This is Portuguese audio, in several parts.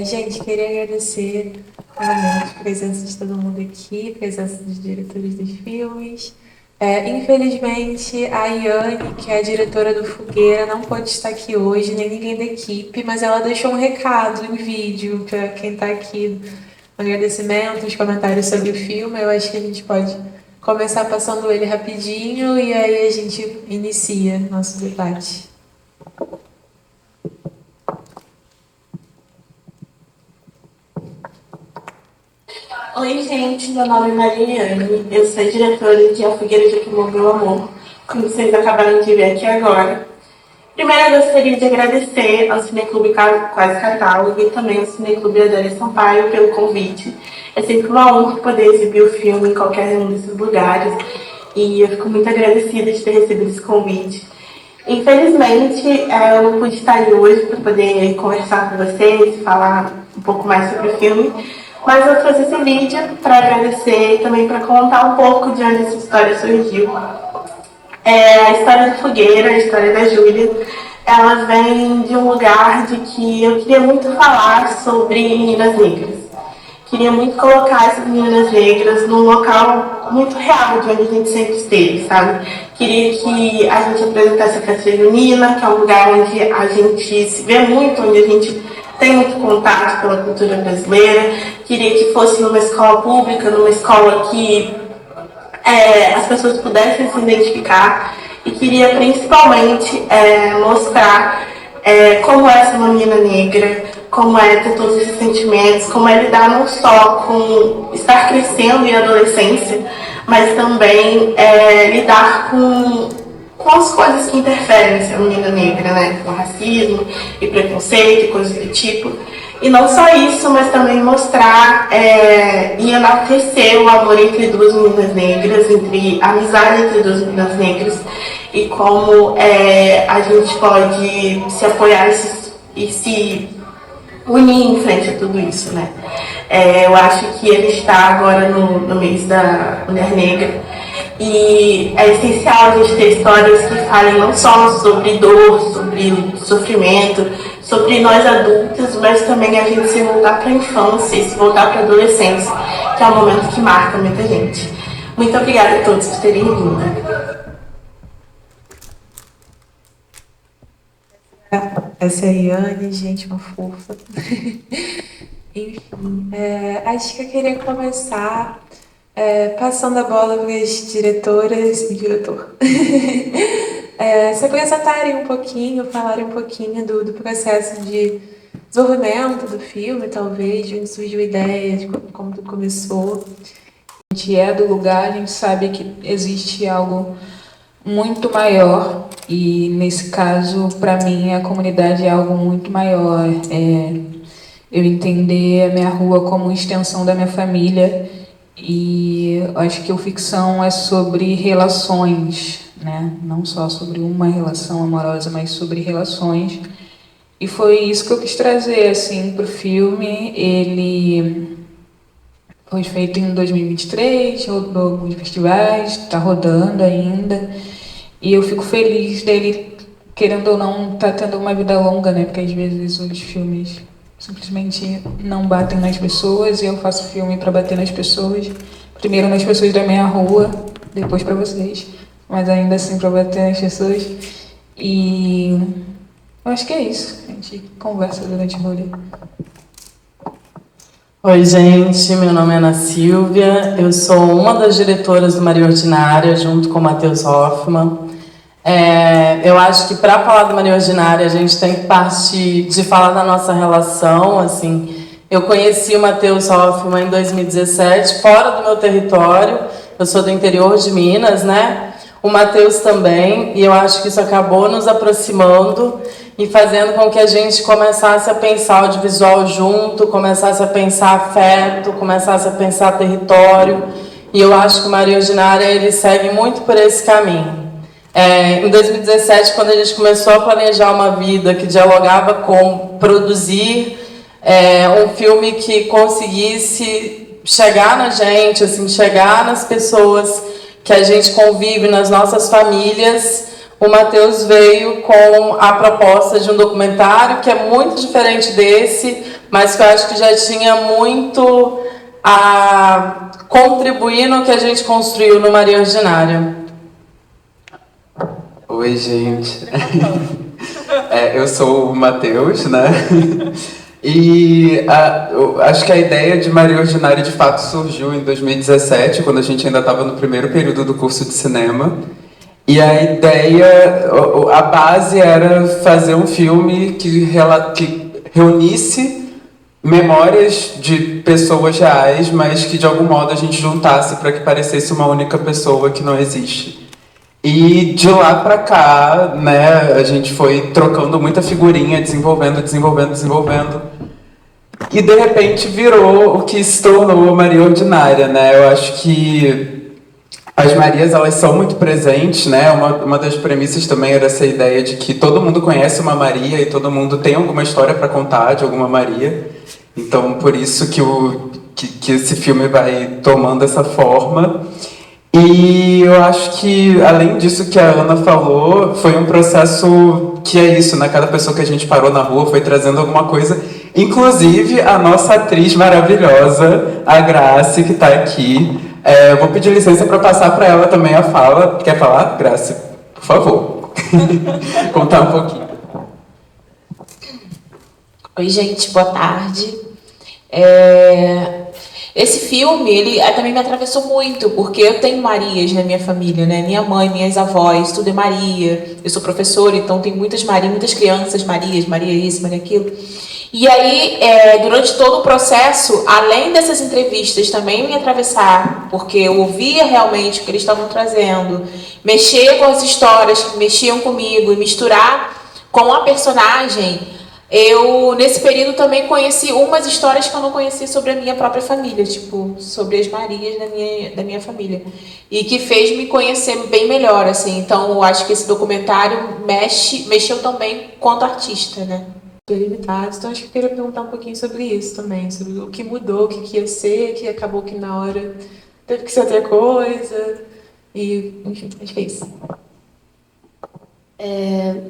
Gente, queria agradecer novamente a presença de todo mundo aqui, a presença dos diretores dos filmes. Infelizmente, a Iane, que é a diretora do Fogueira, não pôde estar aqui hoje, nem ninguém da equipe, mas ela deixou um recado em vídeo para quem está aqui. Um agradecimento, os comentários sobre o filme. Eu acho que a gente pode começar passando ele rapidinho e aí a gente inicia nosso debate. Oi, gente, meu nome é Mariane, eu sou diretora de A Fogueira de Queimou Meu Amor, como vocês acabaram de ver aqui agora. Primeiro, eu gostaria de agradecer ao Cineclube Quase Catálogo e também ao Cineclube Adélia Sampaio pelo convite. É sempre uma honra poder exibir o filme em qualquer um desses lugares e eu fico muito agradecida de ter recebido esse convite. Infelizmente, eu não pude estar aí hoje para poder conversar com vocês, falar um pouco mais sobre o filme, mas eu trouxe esse vídeo para agradecer e também para contar um pouco de onde essa história surgiu. A história do Fogueira, a história da Júlia, ela vem de um lugar de que eu queria muito falar sobre meninas negras. Queria muito colocar essas meninas negras num local muito real de onde a gente sempre esteve, sabe? Queria que a gente apresentasse a festa junina, que é um lugar onde a gente se vê muito, onde a gente tem muito contato pela cultura brasileira. Queria que fosse numa escola pública, numa escola que as pessoas pudessem se identificar e queria principalmente mostrar como é ser uma menina negra, como é ter todos esses sentimentos, como é lidar não só com estar crescendo em adolescência, mas também lidar com as coisas que interferem em ser uma menina negra, né? Com racismo e preconceito e coisas do tipo. E não só isso, mas também mostrar e enaltecer o amor entre duas meninas negras, entre a amizade entre duas meninas negras e como a gente pode se apoiar e se unir em frente a tudo isso, né? Eu acho que ele está agora no mês da mulher negra e é essencial a gente ter histórias que falem não só sobre dor, sobre sofrimento, sobre nós adultos, mas também a gente se voltar para a infância e se voltar para a adolescência, que é um momento que marca muita gente. Muito obrigada a todos por terem vindo. Essa é a Iane, gente, uma fofa. Enfim, acho que eu queria começar passando a bola para as diretoras e diretor. Se apresentarem um pouquinho, falarem um pouquinho do processo de desenvolvimento do filme, talvez, de onde surgiu a ideia, de como tudo começou. A gente é do lugar, a gente sabe que existe algo muito maior e nesse caso, para mim, a comunidade é algo muito maior. Eu entender a minha rua como extensão da minha família e acho que o ficção é sobre relações, né? Não só sobre uma relação amorosa, mas sobre relações. E foi isso que eu quis trazer assim para o filme. Ele foi feito em 2023, rodou alguns festivais, está rodando ainda. E eu fico feliz dele, querendo ou não, tá tendo uma vida longa, né? Porque às vezes os filmes simplesmente não batem nas pessoas e eu faço filme para bater nas pessoas. Primeiro nas pessoas da minha rua, depois para vocês. Mas ainda assim para bater nas pessoas. E eu acho que é isso. A gente conversa durante o rolê. Oi, gente, meu nome é Ana Silvia, eu sou uma das diretoras do Maria Ordinária, junto com o Matheus Hoffman. Eu acho que para falar do Maria Ordinária, a gente tem que partir de falar da nossa relação. Assim, eu conheci o Matheus Hoffman em 2017, fora do meu território, eu sou do interior de Minas, né? O Matheus também, e eu acho que isso acabou nos aproximando e fazendo com que a gente começasse a pensar audiovisual junto, começasse a pensar afeto, começasse a pensar território. E eu acho que o Maria Ordinária, ele segue muito por esse caminho. Em 2017, quando a gente começou a planejar uma vida que dialogava com produzir um filme que conseguisse chegar na gente, assim, chegar nas pessoas que a gente convive, nas nossas famílias, o Matheus veio com a proposta de um documentário que é muito diferente desse, mas que eu acho que já tinha muito a contribuir no que a gente construiu no Maria Ordinária. Oi, gente. Eu sou o Matheus, né? E eu acho que a ideia de Maria Ordinária de fato surgiu em 2017, quando a gente ainda estava no primeiro período do curso de cinema. E a ideia, a base era fazer um filme que reunisse memórias de pessoas reais, mas que de algum modo a gente juntasse para que parecesse uma única pessoa que não existe. E de lá para cá, né, a gente foi trocando muita figurinha, desenvolvendo. E de repente virou o que se tornou Maria Ordinária, né? Eu acho que as Marias, elas são muito presentes, né? Uma das premissas também era essa ideia de que todo mundo conhece uma Maria e todo mundo tem alguma história para contar de alguma Maria. Então, por isso que esse filme vai tomando essa forma. E eu acho que, além disso que a Ana falou, foi um processo que é isso, né? Cada pessoa que a gente parou na rua foi trazendo alguma coisa. Inclusive, a nossa atriz maravilhosa, a Grace, que está aqui. Eu vou pedir licença para passar para ela também a fala. Quer falar, Grace? Por favor. Contar um pouquinho. Oi, gente, boa tarde. Esse filme, ele também me atravessou muito, porque eu tenho Marias na minha família, né? Minha mãe, minhas avós, tudo é Maria. Eu sou professora, então tem muitas Marias, muitas crianças Marias, Maria isso, Maria aquilo. E aí, durante todo o processo, além dessas entrevistas também me atravessar, porque eu ouvia realmente o que eles estavam trazendo, mexer com as histórias que mexiam comigo e misturar com a personagem. Eu, nesse período, também conheci umas histórias que eu não conhecia sobre a minha própria família, tipo, sobre as Marias da minha família. E que fez me conhecer bem melhor, assim. Então, eu acho que esse documentário mexeu também quanto artista, né? Limitados, então acho que eu queria perguntar um pouquinho sobre isso também, sobre o que mudou, o que ia ser, que acabou que na hora teve que ser outra coisa, e enfim, acho que é isso.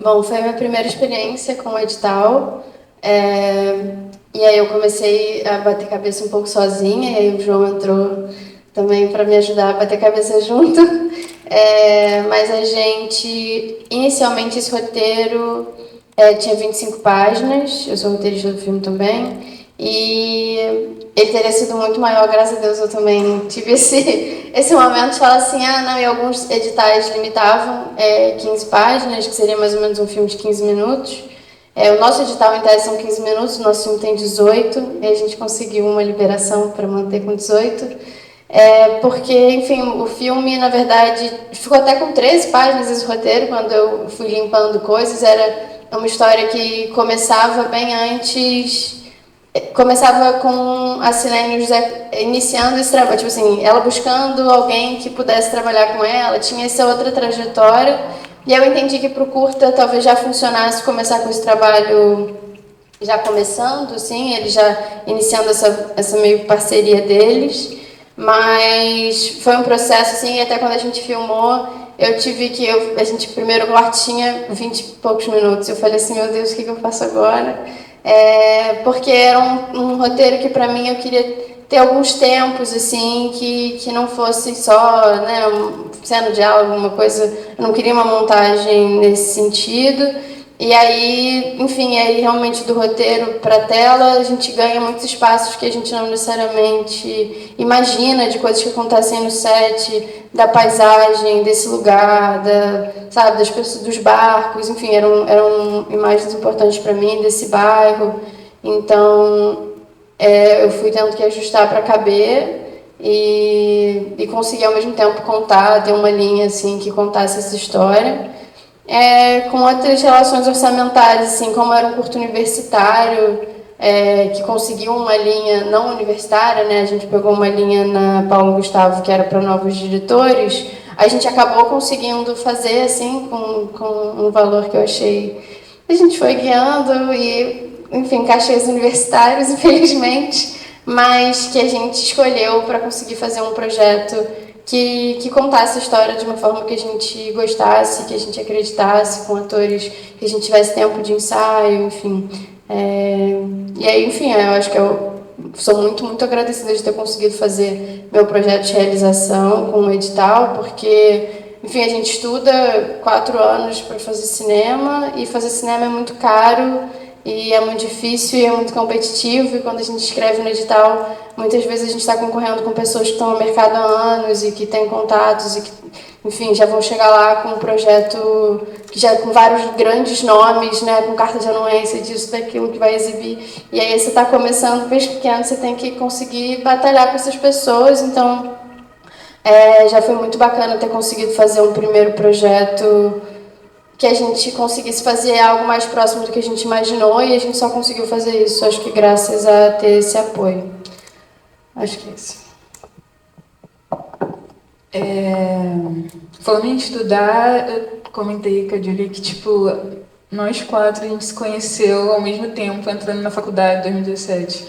Bom, foi a minha primeira experiência com o edital, e aí eu comecei a bater cabeça um pouco sozinha, e aí o João entrou também para me ajudar a bater cabeça junto, mas a gente, inicialmente esse roteiro tinha 25 páginas, eu sou roteirista do filme também, e ele teria sido muito maior, graças a Deus eu também tive esse momento de falar assim, não, e alguns editais limitavam 15 páginas, que seria mais ou menos um filme de 15 minutos. O nosso edital em tese são 15 minutos, o nosso filme tem 18, e a gente conseguiu uma liberação para manter com 18. Porque, enfim, o filme, na verdade, ficou até com 13 páginas esse roteiro, quando eu fui limpando coisas, era uma história que começava bem antes, começava com a Silene e o José iniciando esse trabalho, tipo assim, ela buscando alguém que pudesse trabalhar com ela, tinha essa outra trajetória, e eu entendi que para o curta talvez já funcionasse começar com esse trabalho já começando, assim, ele já iniciando essa meio parceria deles, mas foi um processo, assim, e até quando a gente filmou, eu tive que, a gente primeiro o corte tinha 20 e poucos minutos, eu falei assim, meu Deus, o que eu faço agora? Porque era um roteiro que para mim eu queria ter alguns tempos, assim, que não fosse só, né, cena de aula, alguma coisa, eu não queria uma montagem nesse sentido. E aí, enfim, aí realmente do roteiro para a tela a gente ganha muitos espaços que a gente não necessariamente imagina, de coisas que acontecem no set, da paisagem, desse lugar, sabe, das pessoas, dos barcos, enfim, eram imagens importantes para mim, desse bairro. Então, eu fui tendo que ajustar para caber e conseguir ao mesmo tempo contar, ter uma linha assim que contasse essa história. Com outras relações orçamentárias, assim, como era um curto universitário, que conseguiu uma linha não universitária, né? A gente pegou uma linha na Paulo Gustavo, que era para novos diretores, a gente acabou conseguindo fazer, assim, com um valor que eu achei... A gente foi guiando e, enfim, cachês universitários, infelizmente, mas que a gente escolheu para conseguir fazer um projeto que contasse a história de uma forma que a gente gostasse, que a gente acreditasse, com atores que a gente tivesse tempo de ensaio, enfim. E aí, enfim, eu acho que eu sou muito, muito agradecida de ter conseguido fazer meu projeto de realização com o edital, porque, enfim, a gente estuda 4 anos para fazer cinema, e fazer cinema é muito caro, e é muito difícil, e é muito competitivo, e quando a gente escreve no edital, muitas vezes a gente está concorrendo com pessoas que estão no mercado há anos, e que têm contatos, e que, enfim, já vão chegar lá com um projeto que já com vários grandes nomes, né, com carta de anuência disso, daquilo que vai exibir. E aí você está começando desde pequeno, você tem que conseguir batalhar com essas pessoas. Então, já foi muito bacana ter conseguido fazer um primeiro projeto que a gente conseguisse fazer algo mais próximo do que a gente imaginou, e a gente só conseguiu fazer isso, acho que graças a ter esse apoio. Acho que é isso. Falando em estudar, eu comentei com a Julia que, tipo, nós 4 a gente se conheceu ao mesmo tempo, entrando na faculdade em 2017.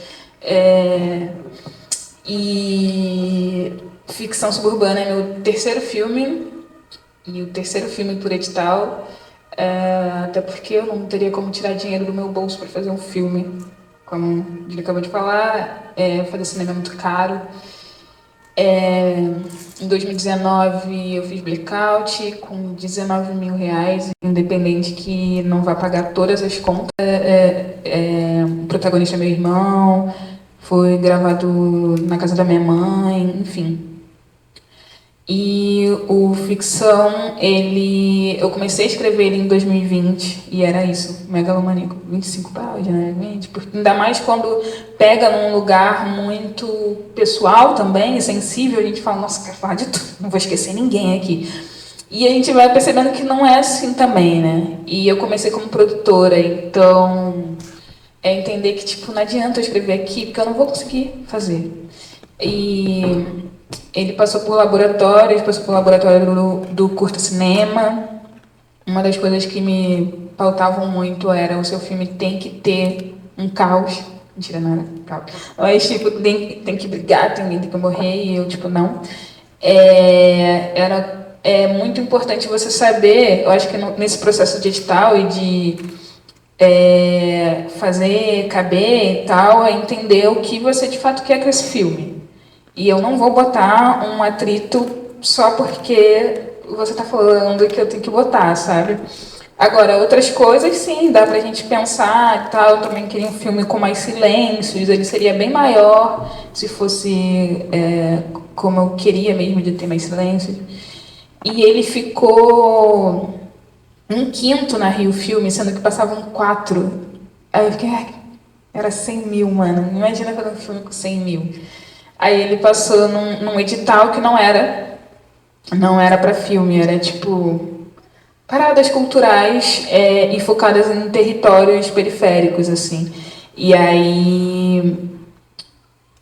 E Ficção Suburbana é meu terceiro filme, e o terceiro filme por edital, até porque eu não teria como tirar dinheiro do meu bolso para fazer um filme. Como a Julia acabou de falar, fazer cinema é muito caro. Em 2019 eu fiz Blackout com R$19.000, independente que não vai pagar todas as contas. O protagonista é meu irmão, foi gravado na casa da minha mãe, enfim. E o Ficção, eu comecei a escrever ele em 2020 e era isso, megalomaníaco, 25 páginas, 20, ainda mais quando pega num lugar muito pessoal também, sensível, a gente fala, nossa, quero falar de tudo, não vou esquecer ninguém aqui. E a gente vai percebendo que não é assim também, né? E eu comecei como produtora, então é entender que, tipo, não adianta eu escrever aqui, porque eu não vou conseguir fazer. E ele passou por laboratórios, passou por laboratório do curta cinema. Uma das coisas que me pautavam muito era o seu filme tem que ter um caos. Mentira, não era caos. Mas, tipo, tem que brigar, tem que morrer, e eu, tipo, não. É muito importante você saber, eu acho que nesse processo de edital e de fazer caber e tal, é entender o que você de fato quer com esse filme. E eu não vou botar um atrito só porque você está falando que eu tenho que botar, sabe? Agora, outras coisas, sim, dá pra gente pensar e tal. Eu também queria um filme com mais silêncios, ele seria bem maior se fosse como eu queria mesmo, de ter mais silêncios. E ele ficou 1/5 na Rio Filme, sendo que passavam 4. Aí eu fiquei, era 100 mil, mano. Imagina fazer um filme com 100 mil. Aí ele passou num edital que não era para filme, era tipo paradas culturais e focadas em territórios periféricos, assim. E aí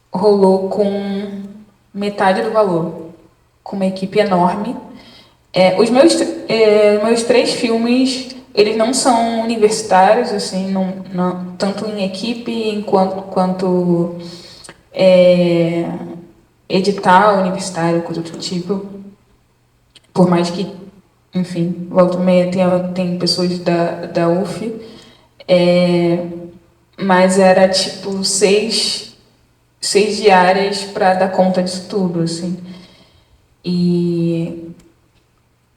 rolou com metade do valor, com uma equipe enorme. Os meus 3 filmes, eles não são universitários, assim, não, tanto em equipe quanto edital universitário, coisa do tipo. Por mais que, enfim, volta e meia tem pessoas da UF, mas era tipo 6 diárias para dar conta disso tudo, assim. E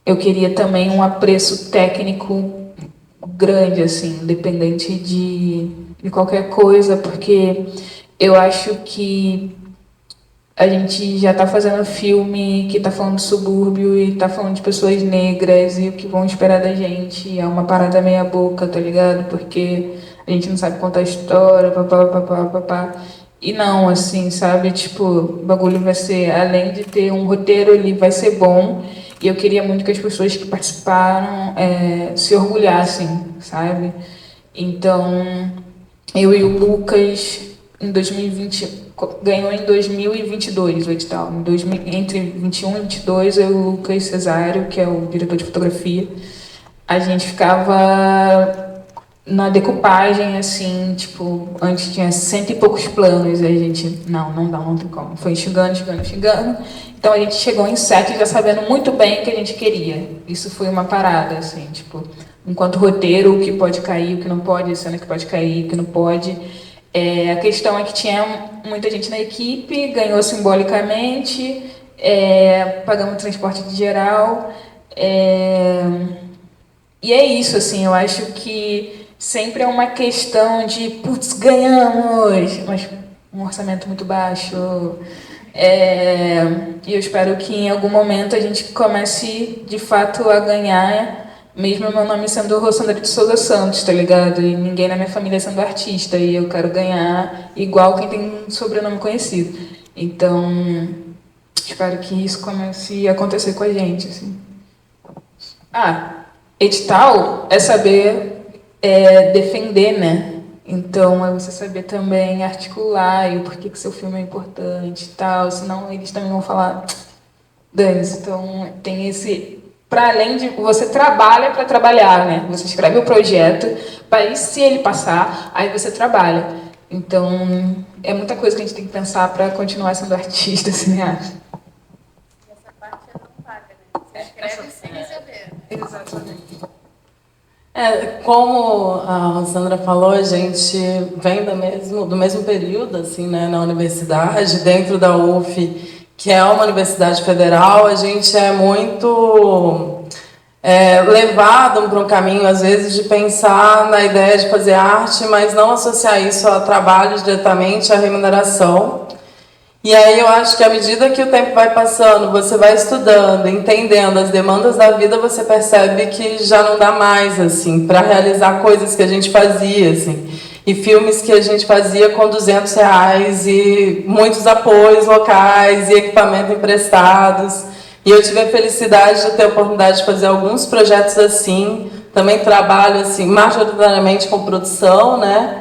eu queria também um apreço técnico grande, assim, independente de qualquer coisa, porque eu acho que a gente já está fazendo filme que está falando de subúrbio e está falando de pessoas negras, e o que vão esperar da gente é uma parada meia boca, tá ligado? Porque a gente não sabe contar a história, papá. E não, assim, sabe? Tipo, o bagulho vai ser, além de ter um roteiro, ele vai ser bom. E eu queria muito que as pessoas que participaram se orgulhassem, sabe? Então, eu e o Lucas, em 2020, ganhou em 2022 o edital. Entre 21 e 22, eu e o Lucas Cesário, que é o diretor de fotografia, a gente ficava na decupagem, assim, tipo, antes tinha 100 e poucos planos, e a gente, não tem como. Foi enxugando. Então a gente chegou em 7 já sabendo muito bem o que a gente queria. Isso foi uma parada, assim, tipo, enquanto roteiro, o que pode cair, o que não pode, a cena que pode cair, o que não pode. A questão é que tinha muita gente na equipe, ganhou simbolicamente, pagamos transporte de geral. E é isso, assim, eu acho que sempre é uma questão de, putz, ganhamos, mas um orçamento muito baixo. E eu espero que em algum momento a gente comece, de fato, a ganhar, mesmo meu nome sendo Rossandra de Souza Santos, tá ligado? E ninguém na minha família sendo artista, e eu quero ganhar igual quem tem um sobrenome conhecido. Então, espero que isso comece a acontecer com a gente, assim. Edital é saber defender, né? Então, é você saber também articular e o porquê que seu filme é importante e tal, senão eles também vão falar, dane-se. Então, tem esse... Para além de... Você trabalha para trabalhar, né? Você escreve o projeto, para se ele passar, aí você trabalha. Então, é muita coisa que a gente tem que pensar para continuar sendo artista, cineasta. Essa parte não paga, né? Você escreve sem receber. Exatamente. Como a Rossandra falou, a gente vem do mesmo período, assim, né, na universidade, dentro da UF, que é uma universidade federal, a gente é muito levado para um caminho, às vezes, de pensar na ideia de fazer arte, mas não associar isso a trabalho diretamente, à remuneração. E aí eu acho que à medida que o tempo vai passando, você vai estudando, entendendo as demandas da vida, você percebe que já não dá mais, assim, para realizar coisas que a gente fazia, assim. E filmes que a gente fazia com R$200 e muitos apoios locais e equipamento emprestados. E eu tive a felicidade de ter a oportunidade de fazer alguns projetos assim. Também trabalho, assim, majoritariamente com produção, né?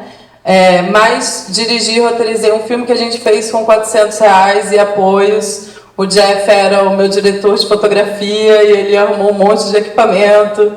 Mas dirigi e roteirizei um filme que a gente fez com R$400 e apoios. O Jeff era o meu diretor de fotografia e ele arrumou um monte de equipamento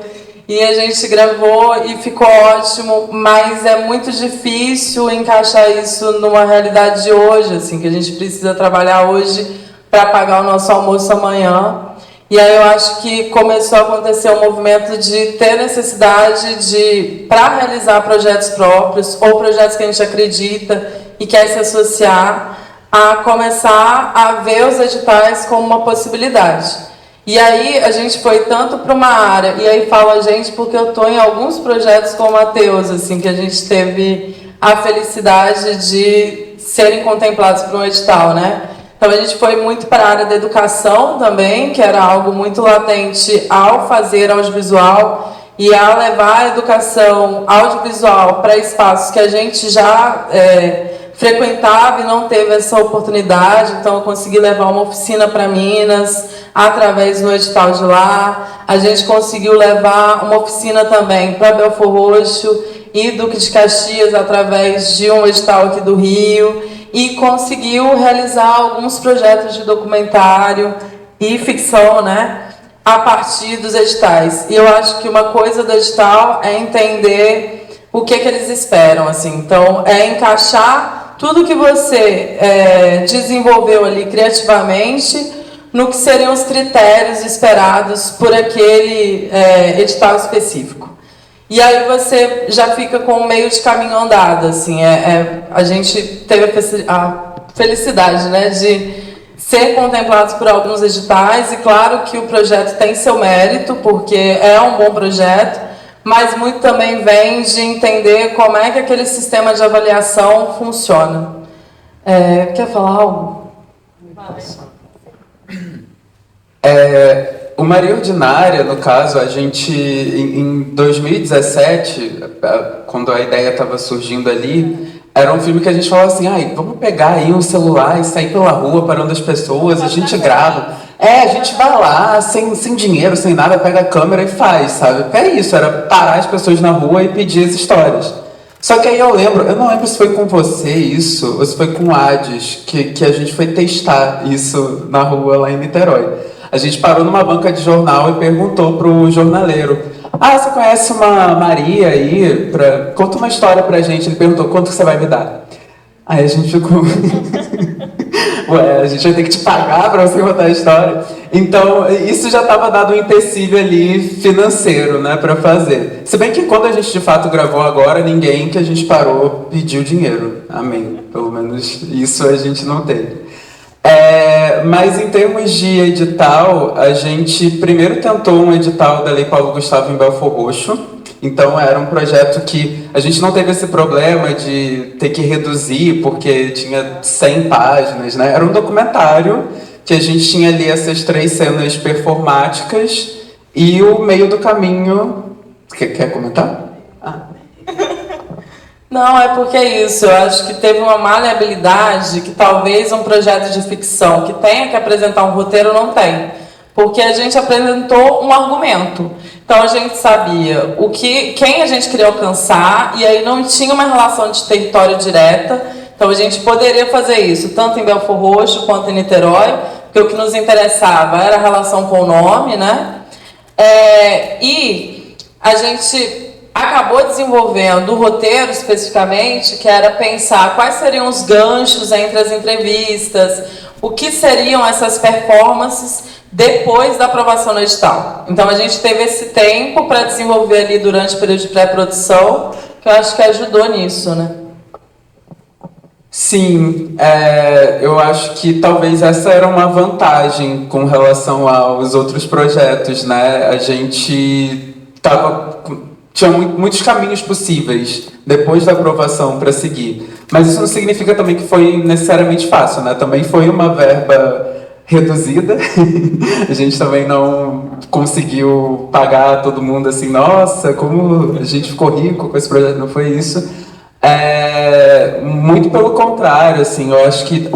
e a gente gravou e ficou ótimo, mas é muito difícil encaixar isso numa realidade de hoje, assim, que a gente precisa trabalhar hoje para pagar o nosso almoço amanhã. E aí eu acho que começou a acontecer um movimento de ter necessidade de, para realizar projetos próprios ou projetos que a gente acredita e quer se associar, a começar a ver os editais como uma possibilidade. E aí a gente foi tanto para uma área, e aí falo a gente porque eu estou em alguns projetos com o Matheus, assim, que a gente teve a felicidade de serem contemplados por um edital, né? Então a gente foi muito para a área da educação também, que era algo muito latente ao fazer audiovisual e a levar a educação audiovisual para espaços que a gente já frequentava e não teve essa oportunidade. Então eu consegui levar uma oficina para Minas através do edital de lá. A gente conseguiu levar uma oficina também para Belford Roxo e Duque de Caxias através de um edital aqui do Rio. E conseguiu realizar alguns projetos de documentário e ficção, né, a partir dos editais. E eu acho que uma coisa do edital é entender o que eles esperam, assim. Então, é encaixar tudo que você desenvolveu ali criativamente no que seriam os critérios esperados por aquele edital específico. E aí você já fica com um meio de caminho andado, assim. A gente teve a felicidade, né, de ser contemplados por alguns editais, e claro que o projeto tem seu mérito, porque é um bom projeto, mas muito também vem de entender como é que aquele sistema de avaliação funciona. Quer falar algo? O Maria Ordinária, no caso, a gente, em 2017, quando a ideia estava surgindo ali, era um filme que a gente falava assim, vamos pegar aí um celular e sair pela rua parando as pessoas, a gente grava. A gente vai lá, sem dinheiro, sem nada, pega a câmera e faz, sabe? É isso, era parar as pessoas na rua e pedir as histórias. Só que aí eu não lembro se foi com você isso, ou se foi com o Hades, que a gente foi testar isso na rua lá em Niterói. A gente parou numa banca de jornal e perguntou pro jornaleiro: você conhece uma Maria aí? Conta uma história pra gente. Ele perguntou: quanto que você vai me dar? Aí a gente ficou... Ué, a gente vai ter que te pagar para você contar a história. Então, isso já estava dado um empecilho ali financeiro, né, para fazer. Se bem que quando a gente de fato gravou agora, ninguém que a gente parou pediu dinheiro. Amém. Pelo menos isso a gente não teve. Mas em termos de edital, a gente primeiro tentou um edital da Lei Paulo Gustavo em Belfor Roxo. Então era um projeto que a gente não teve esse problema de ter que reduzir porque tinha 100 páginas, né? Era um documentário que a gente tinha ali essas 3 cenas performáticas e o meio do caminho... Quer comentar? Não, é porque é isso. Eu acho que teve uma maleabilidade que talvez um projeto de ficção que tenha que apresentar um roteiro não tem. Porque a gente apresentou um argumento. Então a gente sabia quem a gente queria alcançar e aí não tinha uma relação de território direta. Então a gente poderia fazer isso tanto em Belfor Roxo quanto em Niterói, porque o que nos interessava era a relação com o nome, né? E a gente acabou desenvolvendo o roteiro especificamente, que era pensar quais seriam os ganchos entre as entrevistas, o que seriam essas performances depois da aprovação no edital. Então a gente teve esse tempo para desenvolver ali durante o período de pré-produção, que eu acho que ajudou nisso, né? Sim, eu acho que talvez essa era uma vantagem com relação aos outros projetos, né? A gente tinha muitos caminhos possíveis depois da aprovação para seguir. Mas isso não significa também que foi necessariamente fácil, né? Também foi uma verba reduzida. A gente também não conseguiu pagar todo mundo assim, nossa, como a gente ficou rico com esse projeto. Não foi isso. Muito pelo contrário, assim, eu acho que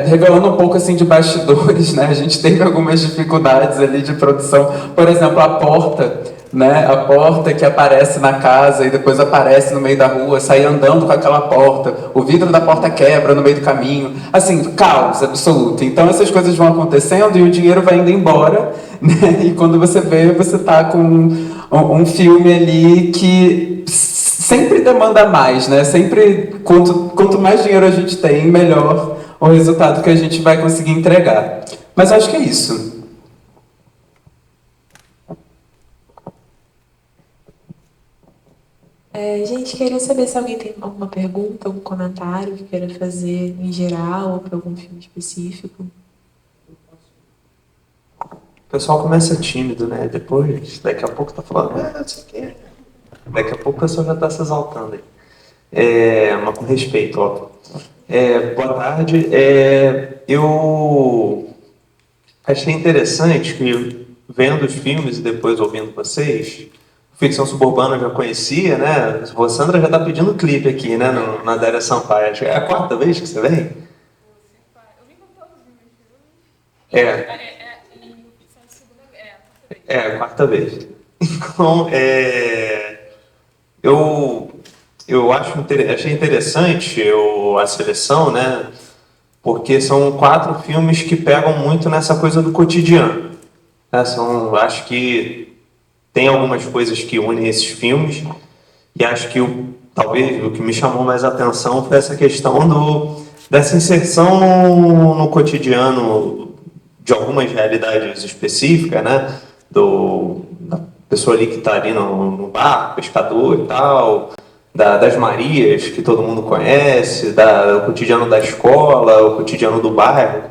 revelando um pouco assim de bastidores, né? A gente teve algumas dificuldades ali de produção. Por exemplo, a porta, né? A porta que aparece na casa e depois aparece no meio da rua, sai andando com aquela porta, o vidro da porta quebra no meio do caminho, assim, caos absoluto. Então essas coisas vão acontecendo e o dinheiro vai indo embora, né? E quando você vê, você tá com um filme ali que sempre demanda mais, né? Sempre, quanto mais dinheiro a gente tem, melhor o resultado que a gente vai conseguir entregar. Mas acho que é isso. Gente, queria saber se alguém tem alguma pergunta, algum comentário que queira fazer em geral ou para algum filme específico. O pessoal começa tímido, né? Depois, daqui a pouco tá falando, não sei o quê. Daqui a pouco o pessoal já está se exaltando aí. Mas com respeito, óbvio. Boa tarde. Eu achei interessante que, vendo os filmes e depois ouvindo vocês, Ficção Suburbana eu já conhecia, né? A Sandra já está pedindo clipe aqui, né? Na Adélia Sampaio. Acho que é a 4ª vez que você vem? Eu vim com todos os meus filmes. A 4ª vez. Então, eu achei interessante a seleção, né? Porque são 4 filmes que pegam muito nessa coisa do cotidiano. Né? Acho que tem algumas coisas que unem esses filmes e acho que talvez o que me chamou mais a atenção foi essa questão dessa inserção no cotidiano de algumas realidades específicas, né? Da pessoa ali que está ali no bar, pescador e tal, das Marias, que todo mundo conhece, o cotidiano da escola, o cotidiano do bairro.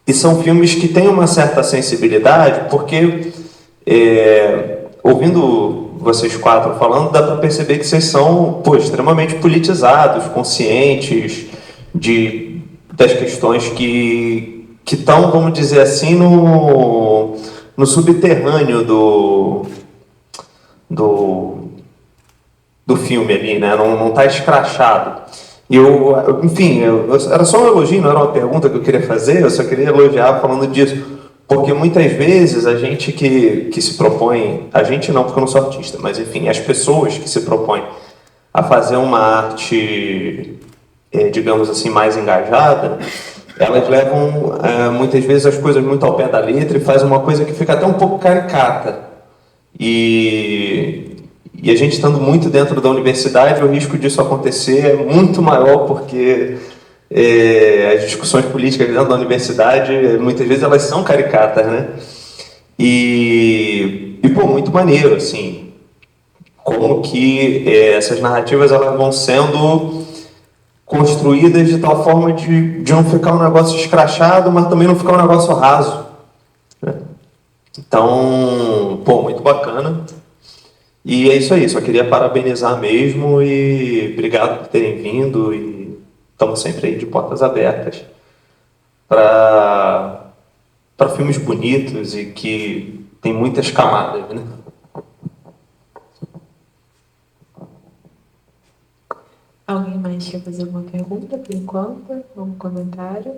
E são filmes que têm uma certa sensibilidade, porque, ouvindo vocês 4 falando, dá para perceber que vocês são extremamente politizados, conscientes das questões que estão, vamos dizer assim, no subterrâneo do filme ali, né? Não está escrachado. Enfim, era só um elogio, não era uma pergunta que eu queria fazer, eu só queria elogiar falando disso, porque muitas vezes a gente que se propõe, a gente não, porque eu não sou artista, mas enfim, as pessoas que se propõem a fazer uma arte, digamos assim, mais engajada, elas levam muitas vezes as coisas muito ao pé da letra e fazem uma coisa que fica até um pouco caricata. E E a gente estando muito dentro da universidade, o risco disso acontecer é muito maior, porque as discussões políticas dentro da universidade, muitas vezes elas são caricatas, né? E pô, muito maneiro, assim, como que essas narrativas elas vão sendo construídas de tal forma de não ficar um negócio escrachado, mas também não ficar um negócio raso, né? Então, pô, muito bacana. E é isso aí, só queria parabenizar mesmo e obrigado por terem vindo e estamos sempre aí de portas abertas para filmes bonitos e que tem muitas camadas, né? Alguém mais quer fazer alguma pergunta por enquanto? Algum comentário?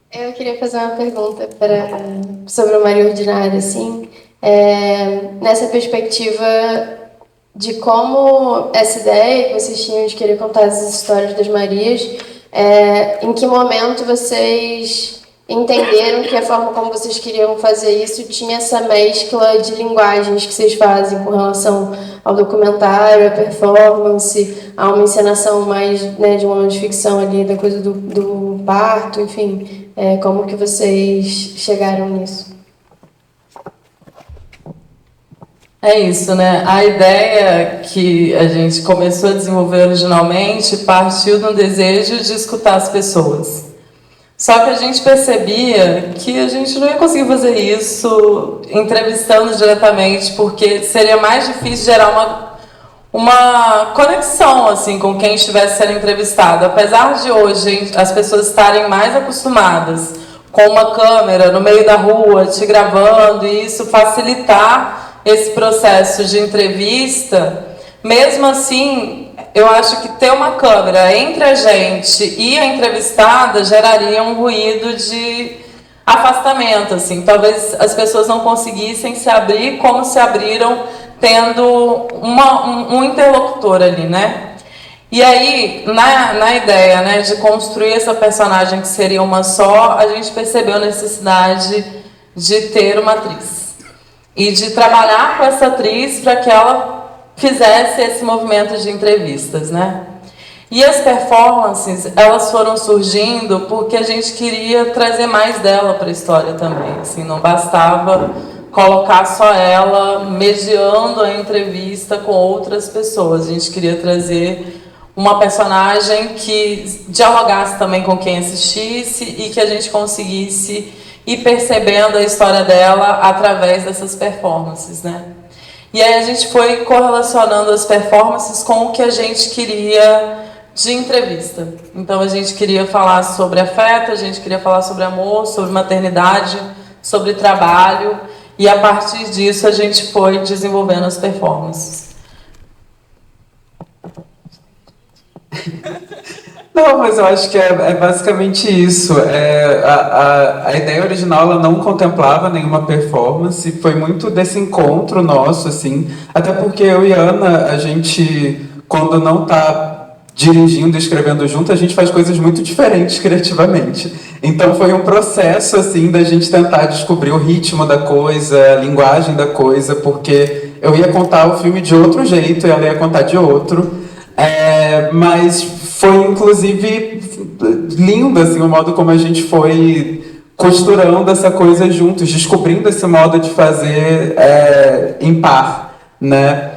Eu queria fazer uma pergunta sobre o Maria Ordinária, assim, nessa perspectiva de como essa ideia que vocês tinham de querer contar as histórias das Marias, em que momento vocês entenderam que a forma como vocês queriam fazer isso tinha essa mescla de linguagens que vocês fazem com relação ao documentário, à performance, a uma encenação mais, né, de um momento de ficção ali, da coisa do parto, enfim, como que vocês chegaram nisso? É isso, né? A ideia que a gente começou a desenvolver originalmente partiu do desejo de escutar as pessoas. Só que a gente percebia que a gente não ia conseguir fazer isso entrevistando diretamente, porque seria mais difícil gerar uma conexão assim, com quem estivesse sendo entrevistado. Apesar de hoje as pessoas estarem mais acostumadas com uma câmera no meio da rua, te gravando, e isso facilitar esse processo de entrevista, mesmo assim, eu acho que ter uma câmera entre a gente e a entrevistada geraria um ruído de afastamento, assim. Talvez as pessoas não conseguissem se abrir como se abriram tendo um interlocutor ali, né? E aí, na ideia, né, de construir essa personagem que seria uma só, a gente percebeu a necessidade de ter uma atriz e de trabalhar com essa atriz para que ela fizesse esse movimento de entrevistas, né? E as performances, elas foram surgindo porque a gente queria trazer mais dela para a história também, assim, não bastava colocar só ela mediando a entrevista com outras pessoas, a gente queria trazer uma personagem que dialogasse também com quem assistisse e que a gente conseguisse ir percebendo a história dela através dessas performances, né? E aí a gente foi correlacionando as performances com o que a gente queria de entrevista. Então a gente queria falar sobre afeto, a gente queria falar sobre amor, sobre maternidade, sobre trabalho, e a partir disso a gente foi desenvolvendo as performances. Não, mas eu acho que é basicamente isso. A ideia original ela não contemplava nenhuma performance, foi muito desse encontro nosso, assim, até porque eu e Ana, a gente, quando não está dirigindo, escrevendo junto, a gente faz coisas muito diferentes criativamente. Então foi um processo, assim, da gente tentar descobrir o ritmo da coisa, a linguagem da coisa, porque eu ia contar o filme de outro jeito e ela ia contar de outro. Mas foi, inclusive, lindo assim, o modo como a gente foi costurando essa coisa juntos, descobrindo esse modo de fazer em par, né?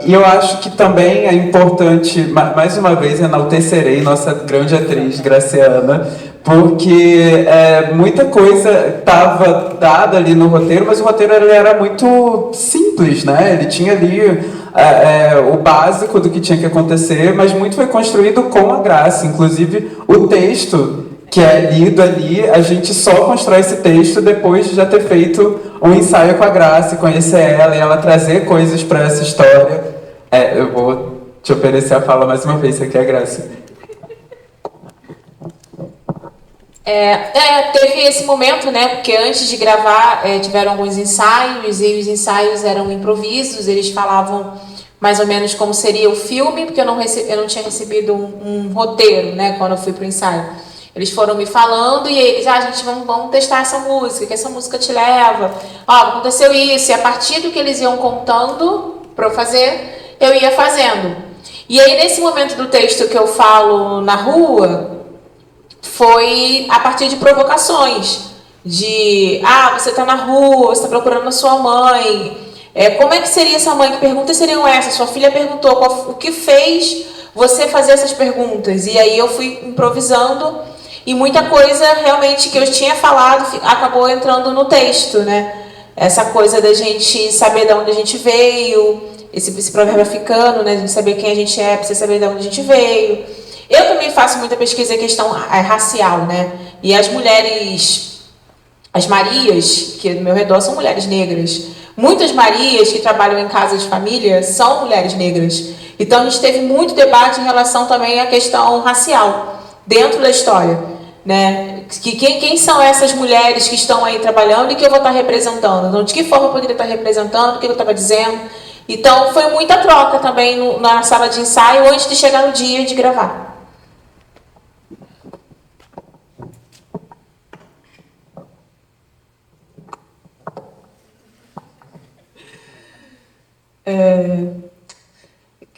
E eu acho que também é importante, mais uma vez, enaltecerei nossa grande atriz, Graciana, porque muita coisa estava dada ali no roteiro, mas o roteiro ele era muito simples, né? Ele tinha ali o básico do que tinha que acontecer, mas muito foi construído com a Graça. Inclusive, o texto que é lido ali, a gente só constrói esse texto depois de já ter feito um ensaio com a Graça, conhecer ela e ela trazer coisas para essa história. Eu vou te oferecer a fala mais uma vez, você quer a Graça? Teve esse momento, né? Porque antes de gravar tiveram alguns ensaios e os ensaios eram improvisos. Eles falavam mais ou menos como seria o filme, porque eu não tinha recebido um roteiro, né? Quando eu fui para o ensaio. Eles foram me falando e eles, gente, vamos testar essa música, que essa música te leva. Aconteceu isso. E a partir do que eles iam contando para eu fazer, eu ia fazendo. E aí, nesse momento do texto que eu falo na rua, foi a partir de provocações. De, você está na rua, você está procurando a sua mãe. Como é que seria essa mãe? Que perguntas seriam essas? Sua filha perguntou o que fez você fazer essas perguntas. E aí eu fui improvisando e muita coisa realmente que eu tinha falado acabou entrando no texto, né? Essa coisa da gente saber de onde a gente veio, esse provérbio africano, né? A gente saber quem a gente é, precisa saber de onde a gente veio. Eu também faço muita pesquisa em questão racial, né? E as mulheres, as Marias, que ao meu redor são mulheres negras. Muitas Marias que trabalham em casa de família são mulheres negras. Então a gente teve muito debate em relação também à questão racial dentro da história, né? Quem são essas mulheres que estão aí trabalhando e que eu vou estar representando? Então, de que forma eu poderia estar representando? O que eu estava dizendo? Então foi muita troca também na sala de ensaio antes de chegar no dia de gravar.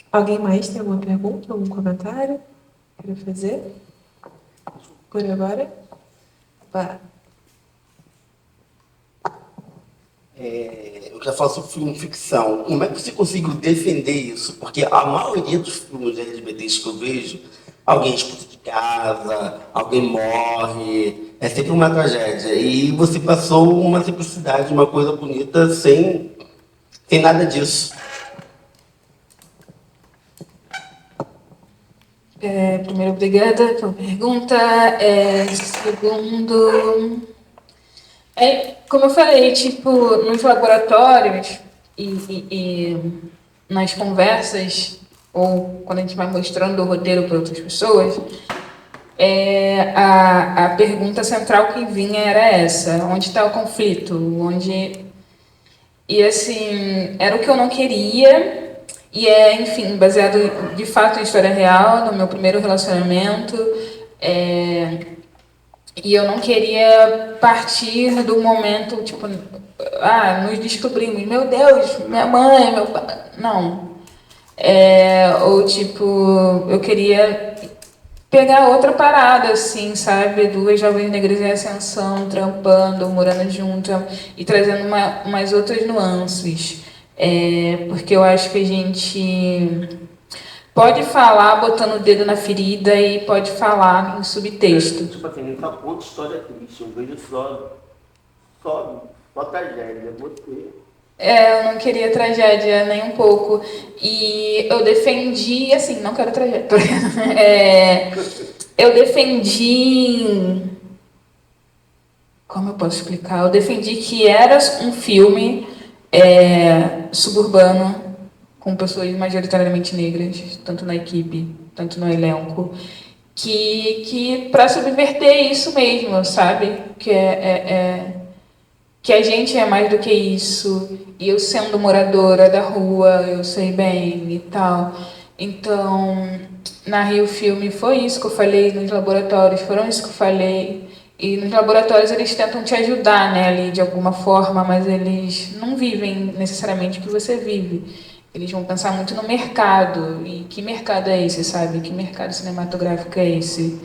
Alguém mais tem alguma pergunta, algum comentário? Quer fazer? Por agora? Vá. Eu já faço filme ficção. Como é que você conseguiu defender isso? Porque a maioria dos filmes LGBTs que eu vejo, alguém expulso de casa, alguém morre, é sempre uma tragédia. E você passou uma simplicidade, uma coisa bonita, sem nada disso. Primeiro, obrigada pela pergunta. Segundo, como eu falei, nos laboratórios e nas conversas, ou quando a gente vai mostrando o roteiro para outras pessoas, a pergunta central que vinha era essa: onde está o conflito? E assim, era o que eu não queria. E enfim, baseado de fato em história real, no meu primeiro relacionamento. E eu não queria partir do momento, nos descobrimos, meu Deus, minha mãe, meu pai. Não. Eu queria pegar outra parada, assim, sabe? Duas jovens negras em ascensão, trampando, morando junto e trazendo umas outras nuances. Porque eu acho que a gente pode falar botando o dedo na ferida e pode falar em subtexto. Tipo assim, não conta história triste, eu vejo só tragédia, você. Eu não queria tragédia nem um pouco. E eu defendi, assim, não quero tragédia. Eu defendi. Como eu posso explicar? Eu defendi que era um filme suburbano, com pessoas majoritariamente negras, tanto na equipe, tanto no elenco, que para subverter isso mesmo, sabe? Que a gente é mais do que isso, e eu sendo moradora da rua, eu sei bem e tal. Então, na Rio Filme foi isso que eu falei, nos laboratórios foram isso que eu falei. E nos laboratórios eles tentam te ajudar, né, ali de alguma forma, mas eles não vivem necessariamente o que você vive. Eles vão pensar muito no mercado. E que mercado é esse, sabe? Que mercado cinematográfico é esse?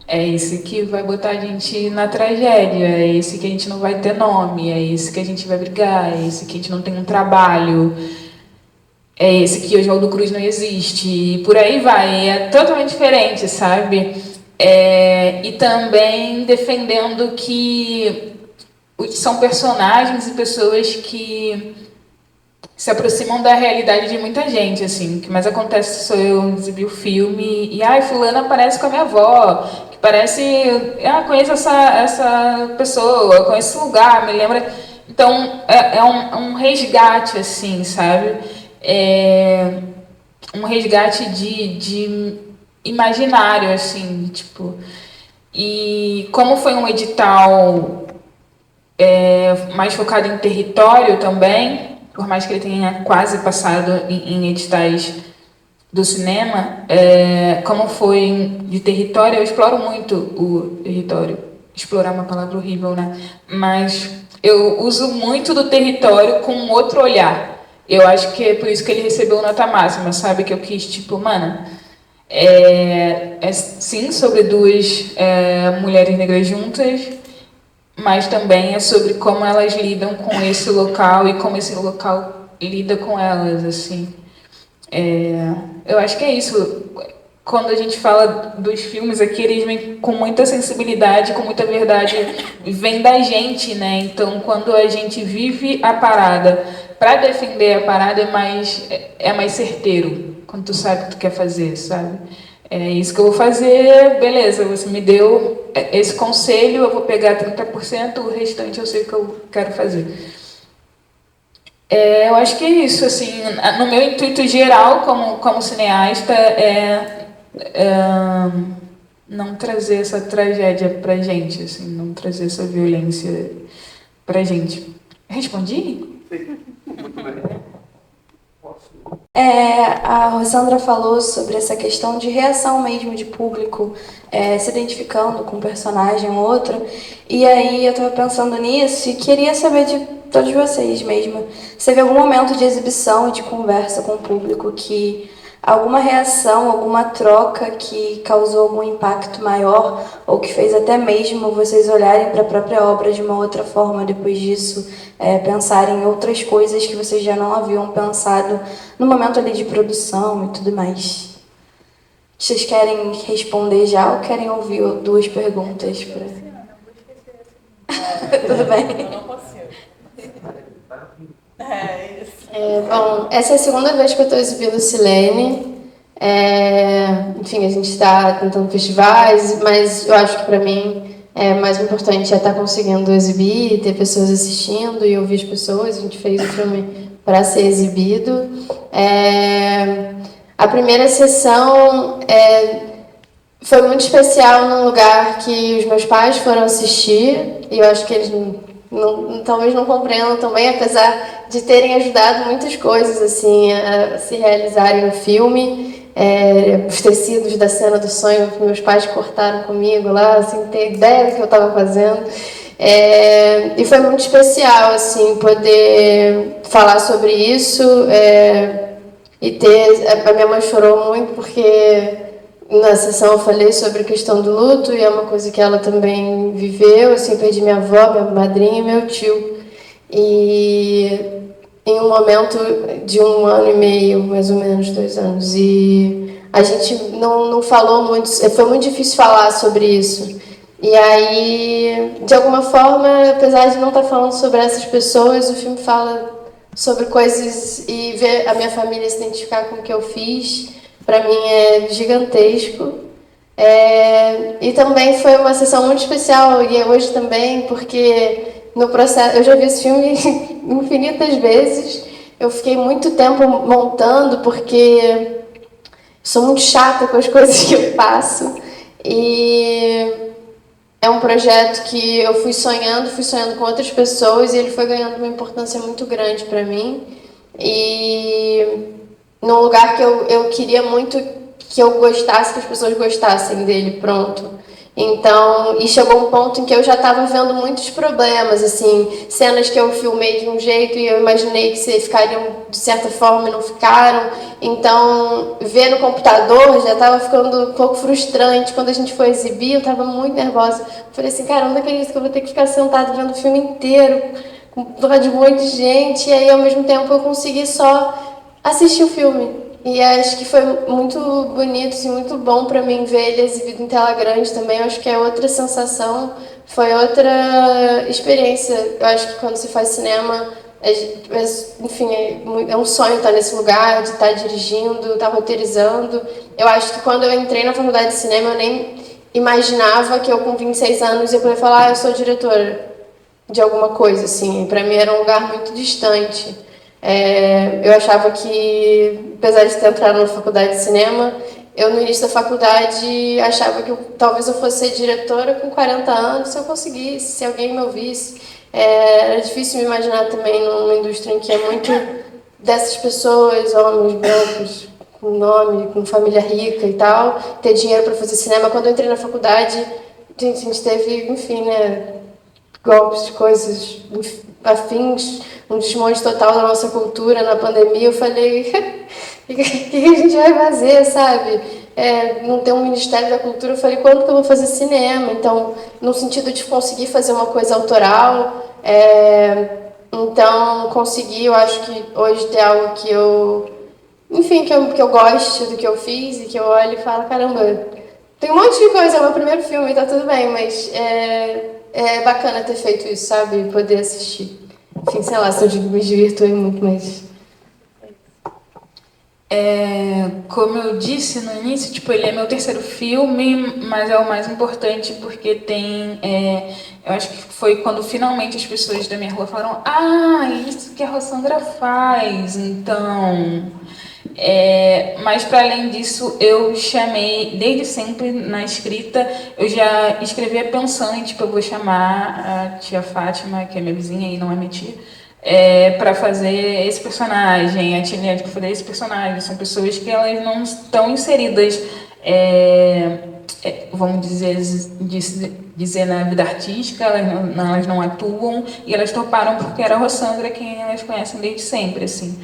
É esse que vai botar a gente na tragédia, é esse que a gente não vai ter nome, é esse que a gente vai brigar, é esse que a gente não tem um trabalho, é esse que Oswaldo Cruz não existe, e por aí vai. É totalmente diferente, sabe? E também defendendo que são personagens e pessoas que se aproximam da realidade de muita gente, assim. O que mais acontece sou eu exibir o filme e, fulana parece com a minha avó, que parece, conheço essa pessoa, conheço esse lugar, me lembra. Então, é um resgate, assim, sabe? Um resgate de imaginário, assim, tipo. E como foi um edital mais focado em território também, por mais que ele tenha quase passado em editais do cinema, como foi de território, eu exploro muito o território. Explorar é uma palavra horrível, né? Mas eu uso muito do território com outro olhar. Eu acho que é por isso que ele recebeu nota máxima, sabe? Que eu quis, tipo, mano, sim sobre duas mulheres negras juntas, mas também é sobre como elas lidam com esse local e como esse local lida com elas, assim. Eu acho que é isso. Quando a gente fala dos filmes aqui, eles vêm com muita sensibilidade, com muita verdade, vem da gente, né? Então, quando a gente vive a parada, para defender a parada é mais certeiro, quando tu sabe o que tu quer fazer, sabe? É isso que eu vou fazer, beleza, você me deu esse conselho, eu vou pegar 30%, o restante eu sei o que eu quero fazer. Eu acho que é isso, assim, no meu intuito geral, como cineasta, não trazer essa tragédia pra gente, assim, não trazer essa violência pra gente. Respondi? A Rossandra falou sobre essa questão de reação mesmo de público, se identificando com um personagem ou outro, e aí eu estava pensando nisso e queria saber de todos vocês mesmo, se teve algum momento de exibição e de conversa com o público que alguma reação, alguma troca que causou algum impacto maior ou que fez até mesmo vocês olharem para a própria obra de uma outra forma depois disso, pensarem em outras coisas que vocês já não haviam pensado no momento ali de produção e tudo mais. Vocês querem responder já ou querem ouvir duas perguntas? Tudo bem? Bom, essa é a segunda vez que eu estou exibindo Silene. Enfim, a gente está tentando festivais, mas eu acho que para mim mais importante é estar conseguindo exibir, ter pessoas assistindo e ouvir as pessoas. A gente fez o filme para ser exibido. A primeira sessão foi muito especial num lugar que os meus pais foram assistir e eu acho que eles talvez não compreendam também, apesar de terem ajudado muitas coisas assim a se realizarem no filme. Os tecidos da cena do sonho que meus pais cortaram comigo lá, sem ter ideia do que eu estava fazendo. E foi muito especial assim poder falar sobre isso e a minha mãe chorou muito porque na sessão eu falei sobre a questão do luto e é uma coisa que ela também viveu, assim, perdi minha avó, minha madrinha e meu tio. E em um momento de 1 ano e meio, mais ou menos 2 anos. E a gente não falou muito, foi muito difícil falar sobre isso. E aí, de alguma forma, apesar de não estar falando sobre essas pessoas, o filme fala sobre coisas e ver a minha família se identificar com o que eu fiz, para mim é gigantesco. E também foi uma sessão muito especial, e é hoje também, porque no processo, eu já vi esse filme infinitas vezes, eu fiquei muito tempo montando, porque sou muito chata com as coisas que eu faço, e é um projeto que eu fui sonhando com outras pessoas, e ele foi ganhando uma importância muito grande para mim, e num lugar que eu queria muito que eu gostasse, que as pessoas gostassem dele, pronto. Então, e chegou um ponto em que eu já estava vendo muitos problemas, assim, cenas que eu filmei de um jeito e eu imaginei que ficariam de certa forma e não ficaram. Então, ver no computador já estava ficando um pouco frustrante. Quando a gente foi exibir, eu estava muito nervosa. Falei assim, cara, não acredito que eu vou ter que ficar sentada vendo o filme inteiro, com dor de um monte de gente, e aí ao mesmo tempo eu consegui só assistir o filme. E acho que foi muito bonito e muito bom para mim ver ele exibido em tela grande também. Eu acho que é outra sensação, foi outra experiência. Eu acho que quando se faz cinema, enfim, é um sonho estar nesse lugar, de estar dirigindo, estar roteirizando. Eu acho que quando eu entrei na faculdade de cinema, eu nem imaginava que eu com 26 anos ia poder falar, eu sou diretora de alguma coisa, assim. Para mim era um lugar muito distante. Eu achava que, apesar de ter entrado na faculdade de cinema, eu no início da faculdade achava que talvez eu fosse ser diretora com 40 anos, se eu conseguisse, se alguém me ouvisse. Era difícil me imaginar também numa indústria em que é muito dessas pessoas, homens brancos, com nome, com família rica e tal, ter dinheiro para fazer cinema. Quando eu entrei na faculdade, a gente teve, enfim, né, golpes, coisas afins, um desmonte total da nossa cultura na pandemia. Eu falei, o que a gente vai fazer, sabe? Não ter um Ministério da Cultura. Eu falei, quando que eu vou fazer cinema? Então, no sentido de conseguir fazer uma coisa autoral, então, consegui, eu acho que hoje ter algo que eu, enfim, que eu goste do que eu fiz e que eu olho e falo, caramba, tem um monte de coisa, é o meu primeiro filme, tá tudo bem, mas é bacana ter feito isso, sabe? Poder assistir. Enfim, sei lá, se eu me divirto muito, mas... Como eu disse no início, tipo, ele é meu terceiro filme, mas é o mais importante porque tem... eu acho que foi quando finalmente as pessoas da minha rua falaram: ah, isso que a Rossandra faz, então... mas para além disso, eu chamei, desde sempre na escrita, eu já escrevia pensando em, tipo, eu vou chamar a tia Fátima, que é minha vizinha e não é minha tia, para fazer esse personagem, a tia Liane para fazer esse personagem. São pessoas que elas não estão inseridas, vamos dizer, na vida artística, elas não atuam, e elas toparam porque era a Rossandra quem elas conhecem desde sempre, assim.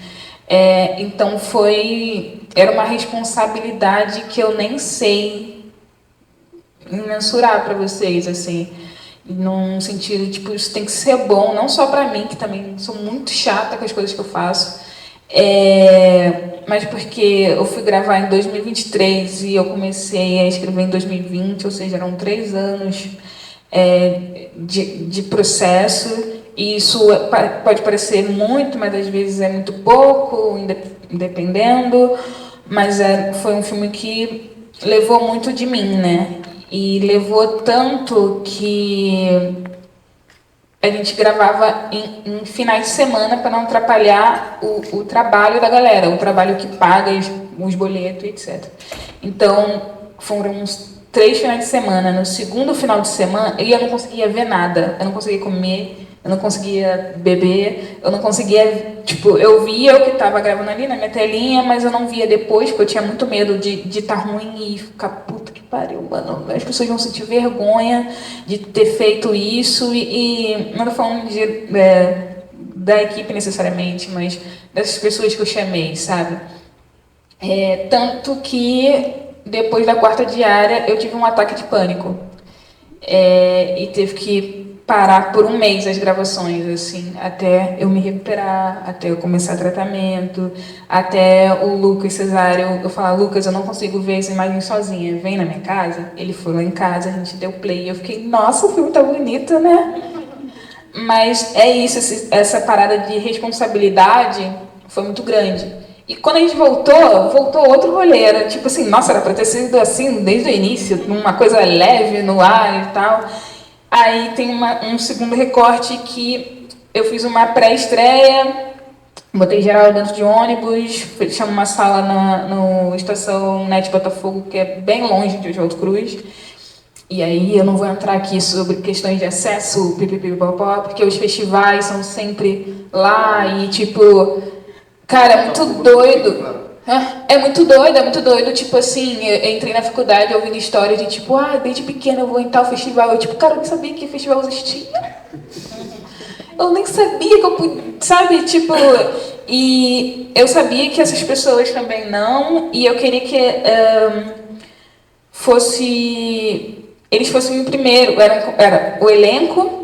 Então era uma responsabilidade que eu nem sei mensurar para vocês, assim, num sentido, tipo, isso tem que ser bom, não só para mim, que também sou muito chata com as coisas que eu faço, mas porque eu fui gravar em 2023 e eu comecei a escrever em 2020, ou seja, eram 3 anos de processo. E isso pode parecer muito, mas às vezes é muito pouco, dependendo. Mas foi um filme que levou muito de mim, né? E levou tanto que a gente gravava em finais de semana para não atrapalhar o trabalho da galera, o trabalho que paga os boletos, etc. Então, foram uns 3 finais de semana. No segundo final de semana, eu não conseguia ver nada, eu não conseguia comer, eu não conseguia beber, eu não conseguia, tipo, eu via o que estava gravando ali na minha telinha, mas eu não via depois, porque eu tinha muito medo de estar ruim e ficar, puta que pariu, mano, as pessoas vão sentir vergonha de ter feito isso, e não tô falando da equipe necessariamente, mas dessas pessoas que eu chamei, sabe? Tanto que depois da 4ª diária eu tive um ataque de pânico, e teve que parar por um mês as gravações, assim, até eu me recuperar, até eu começar tratamento, até o Lucas Cesário, eu falar: Lucas, eu não consigo ver essa imagem sozinha, vem na minha casa. Ele foi lá em casa, a gente deu play, eu fiquei, nossa, o filme tá bonito, né? Mas é isso, essa parada de responsabilidade foi muito grande. E quando a gente voltou outro rolê, era tipo assim, nossa, era pra ter sido assim desde o início, uma coisa leve no ar e tal. Aí tem um segundo recorte que eu fiz uma pré-estreia, botei geral dentro de ônibus, chamo uma sala no Estação Net Botafogo, que é bem longe de Oswaldo Cruz. E aí eu não vou entrar aqui sobre questões de acesso, pipipipopó, porque os festivais são sempre lá e, tipo, cara, é muito doido. É muito doido, tipo assim, eu entrei na faculdade ouvindo histórias de tipo, desde pequena eu vou em tal festival. Eu tipo, cara, eu nem sabia que festival existia. Eu nem sabia que eu podia, sabe, tipo... E eu sabia que essas pessoas também não, e eu queria que eles fossem o primeiro, era o elenco,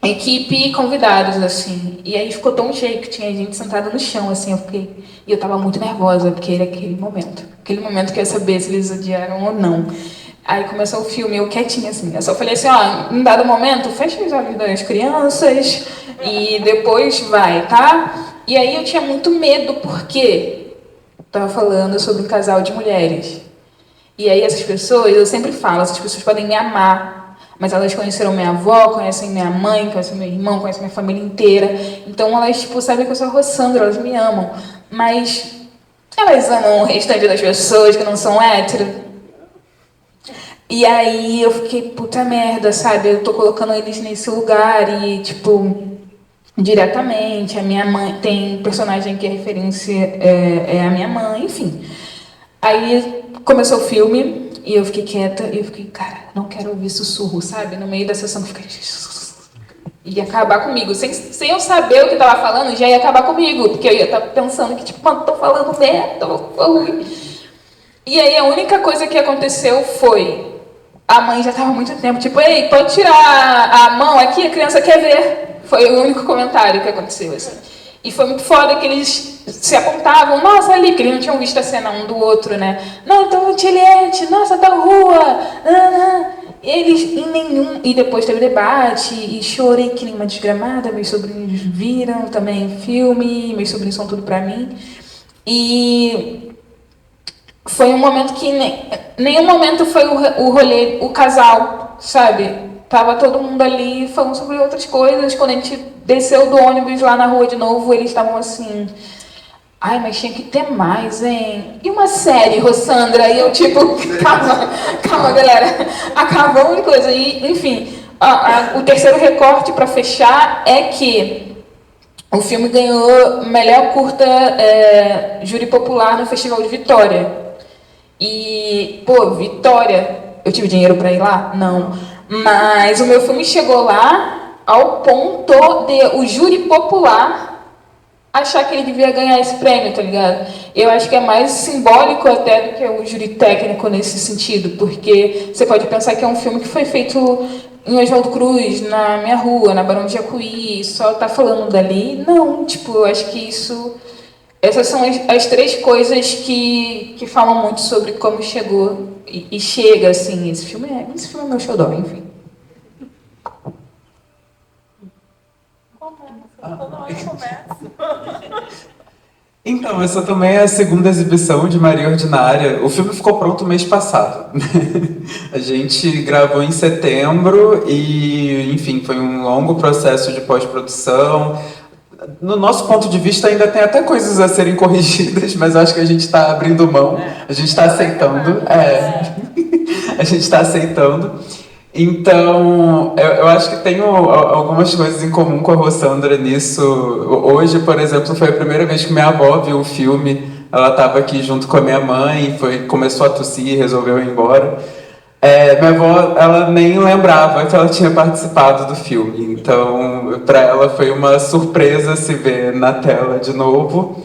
a equipe e convidados, assim. E aí ficou tão cheio que tinha gente sentada no chão, assim, e eu tava muito nervosa, porque era aquele momento que eu ia saber se eles odiaram ou não. Aí começou o filme, eu quietinha, assim, eu só falei assim, em dado momento, fecha os olhos das crianças e depois vai, tá? E aí eu tinha muito medo, porque eu tava falando sobre um casal de mulheres. E aí essas pessoas, eu sempre falo, essas pessoas podem me amar, mas elas conheceram minha avó, conhecem minha mãe, conhecem meu irmão, conhecem minha família inteira. Então elas, tipo, sabem que eu sou a Rossandra, elas me amam. Mas elas amam o restante das pessoas que não são héteros. E aí eu fiquei, puta merda, sabe? Eu tô colocando eles nesse lugar e, tipo, diretamente. A minha mãe, tem personagem que a referência é a minha mãe, enfim. Aí começou o filme e eu fiquei quieta e eu fiquei, cara, não quero ouvir sussurro, sabe? No meio da sessão eu fiquei... Ia acabar comigo. Sem eu saber o que tava falando, já ia acabar comigo. Porque eu ia estar pensando que, tipo, mano, tô falando merda, ruim. E aí a única coisa que aconteceu foi... A mãe já tava há muito tempo, tipo, ei, pode tirar a mão aqui, a criança quer ver. Foi o único comentário que aconteceu, assim. E foi muito foda que eles se apontavam, nossa, ali, porque eles não tinham visto a cena um do outro, né? Não, então, Juliette, nossa, tal rua. Eles em nenhum... E depois teve debate, e chorei que nem uma desgramada, meus sobrinhos viram também filme, meus sobrinhos são tudo pra mim. E foi um momento que nenhum momento foi o rolê, o casal, sabe? Tava todo mundo ali falando sobre outras coisas. Quando a gente desceu do ônibus lá na rua de novo, eles estavam assim... Ai, mas tinha que ter mais, hein? E uma série, Rossandra? E eu, tipo, calma, galera. Acabou de coisa. E, enfim, o terceiro recorte para fechar é que o filme ganhou melhor curta júri popular no Festival de Vitória. E, pô, Vitória, eu tive dinheiro para ir lá? Não. Mas o meu filme chegou lá ao ponto de o júri popular achar que ele devia ganhar esse prêmio, tá ligado? Eu acho que é mais simbólico até do que o júri técnico nesse sentido, porque você pode pensar que é um filme que foi feito em Oswaldo Cruz, na minha rua, na Barão de Jacuí, só tá falando dali. Não, tipo, eu acho que isso... Essas são as três coisas que falam muito sobre como chegou e chega, assim, esse filme é meu xodó, enfim. Então, essa também é a segunda exibição de Maria Ordinária. O filme ficou pronto mês passado. A gente gravou em setembro e, enfim, foi um longo processo de pós-produção. No nosso ponto de vista, ainda tem até coisas a serem corrigidas, mas acho que a gente está abrindo mão, a gente está aceitando. A gente está aceitando. Então, eu acho que tenho algumas coisas em comum com a Rossandra nisso. Hoje, por exemplo, foi a primeira vez que minha avó viu o filme. Ela estava aqui junto com a minha mãe, começou a tossir e resolveu ir embora. Minha avó, ela nem lembrava que ela tinha participado do filme. Então, para ela foi uma surpresa se ver na tela de novo.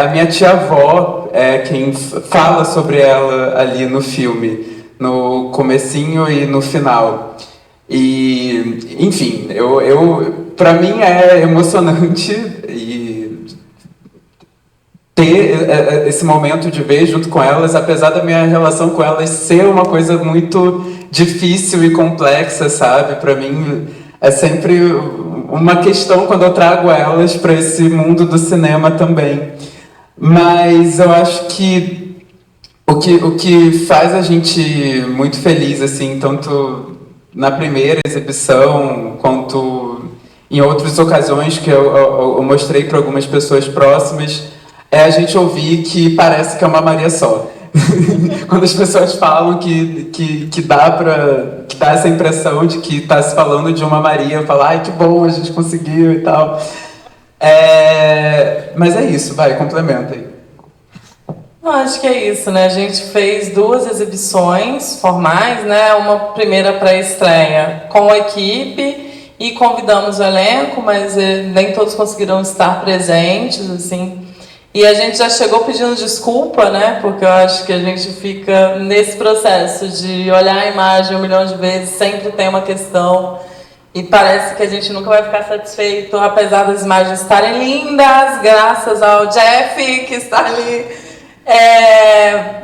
A minha tia-avó é quem fala sobre ela ali no filme, no comecinho e no final. E, enfim, para mim é emocionante e ter esse momento de ver junto com elas, apesar da minha relação com elas ser uma coisa muito difícil e complexa, sabe? Para mim é sempre uma questão quando eu trago elas para esse mundo do cinema também. Mas eu acho que o que faz a gente muito feliz, assim, tanto na primeira exibição, quanto em outras ocasiões que eu mostrei para algumas pessoas próximas, é a gente ouvir que parece que é uma Maria só. Quando as pessoas falam que dá essa impressão de que está se falando de uma Maria, eu falo, ai, que bom, a gente conseguiu e tal. Mas é isso, vai, complementa aí. Eu acho que é isso, né? A gente fez 2 exibições formais, né? Uma primeira pré-estreia com a equipe e convidamos o elenco, mas nem todos conseguiram estar presentes, assim. E a gente já chegou pedindo desculpa, né? Porque eu acho que a gente fica nesse processo de olhar a imagem 1 milhão de vezes, sempre tem uma questão e parece que a gente nunca vai ficar satisfeito, apesar das imagens estarem lindas, graças ao Jeff que está ali.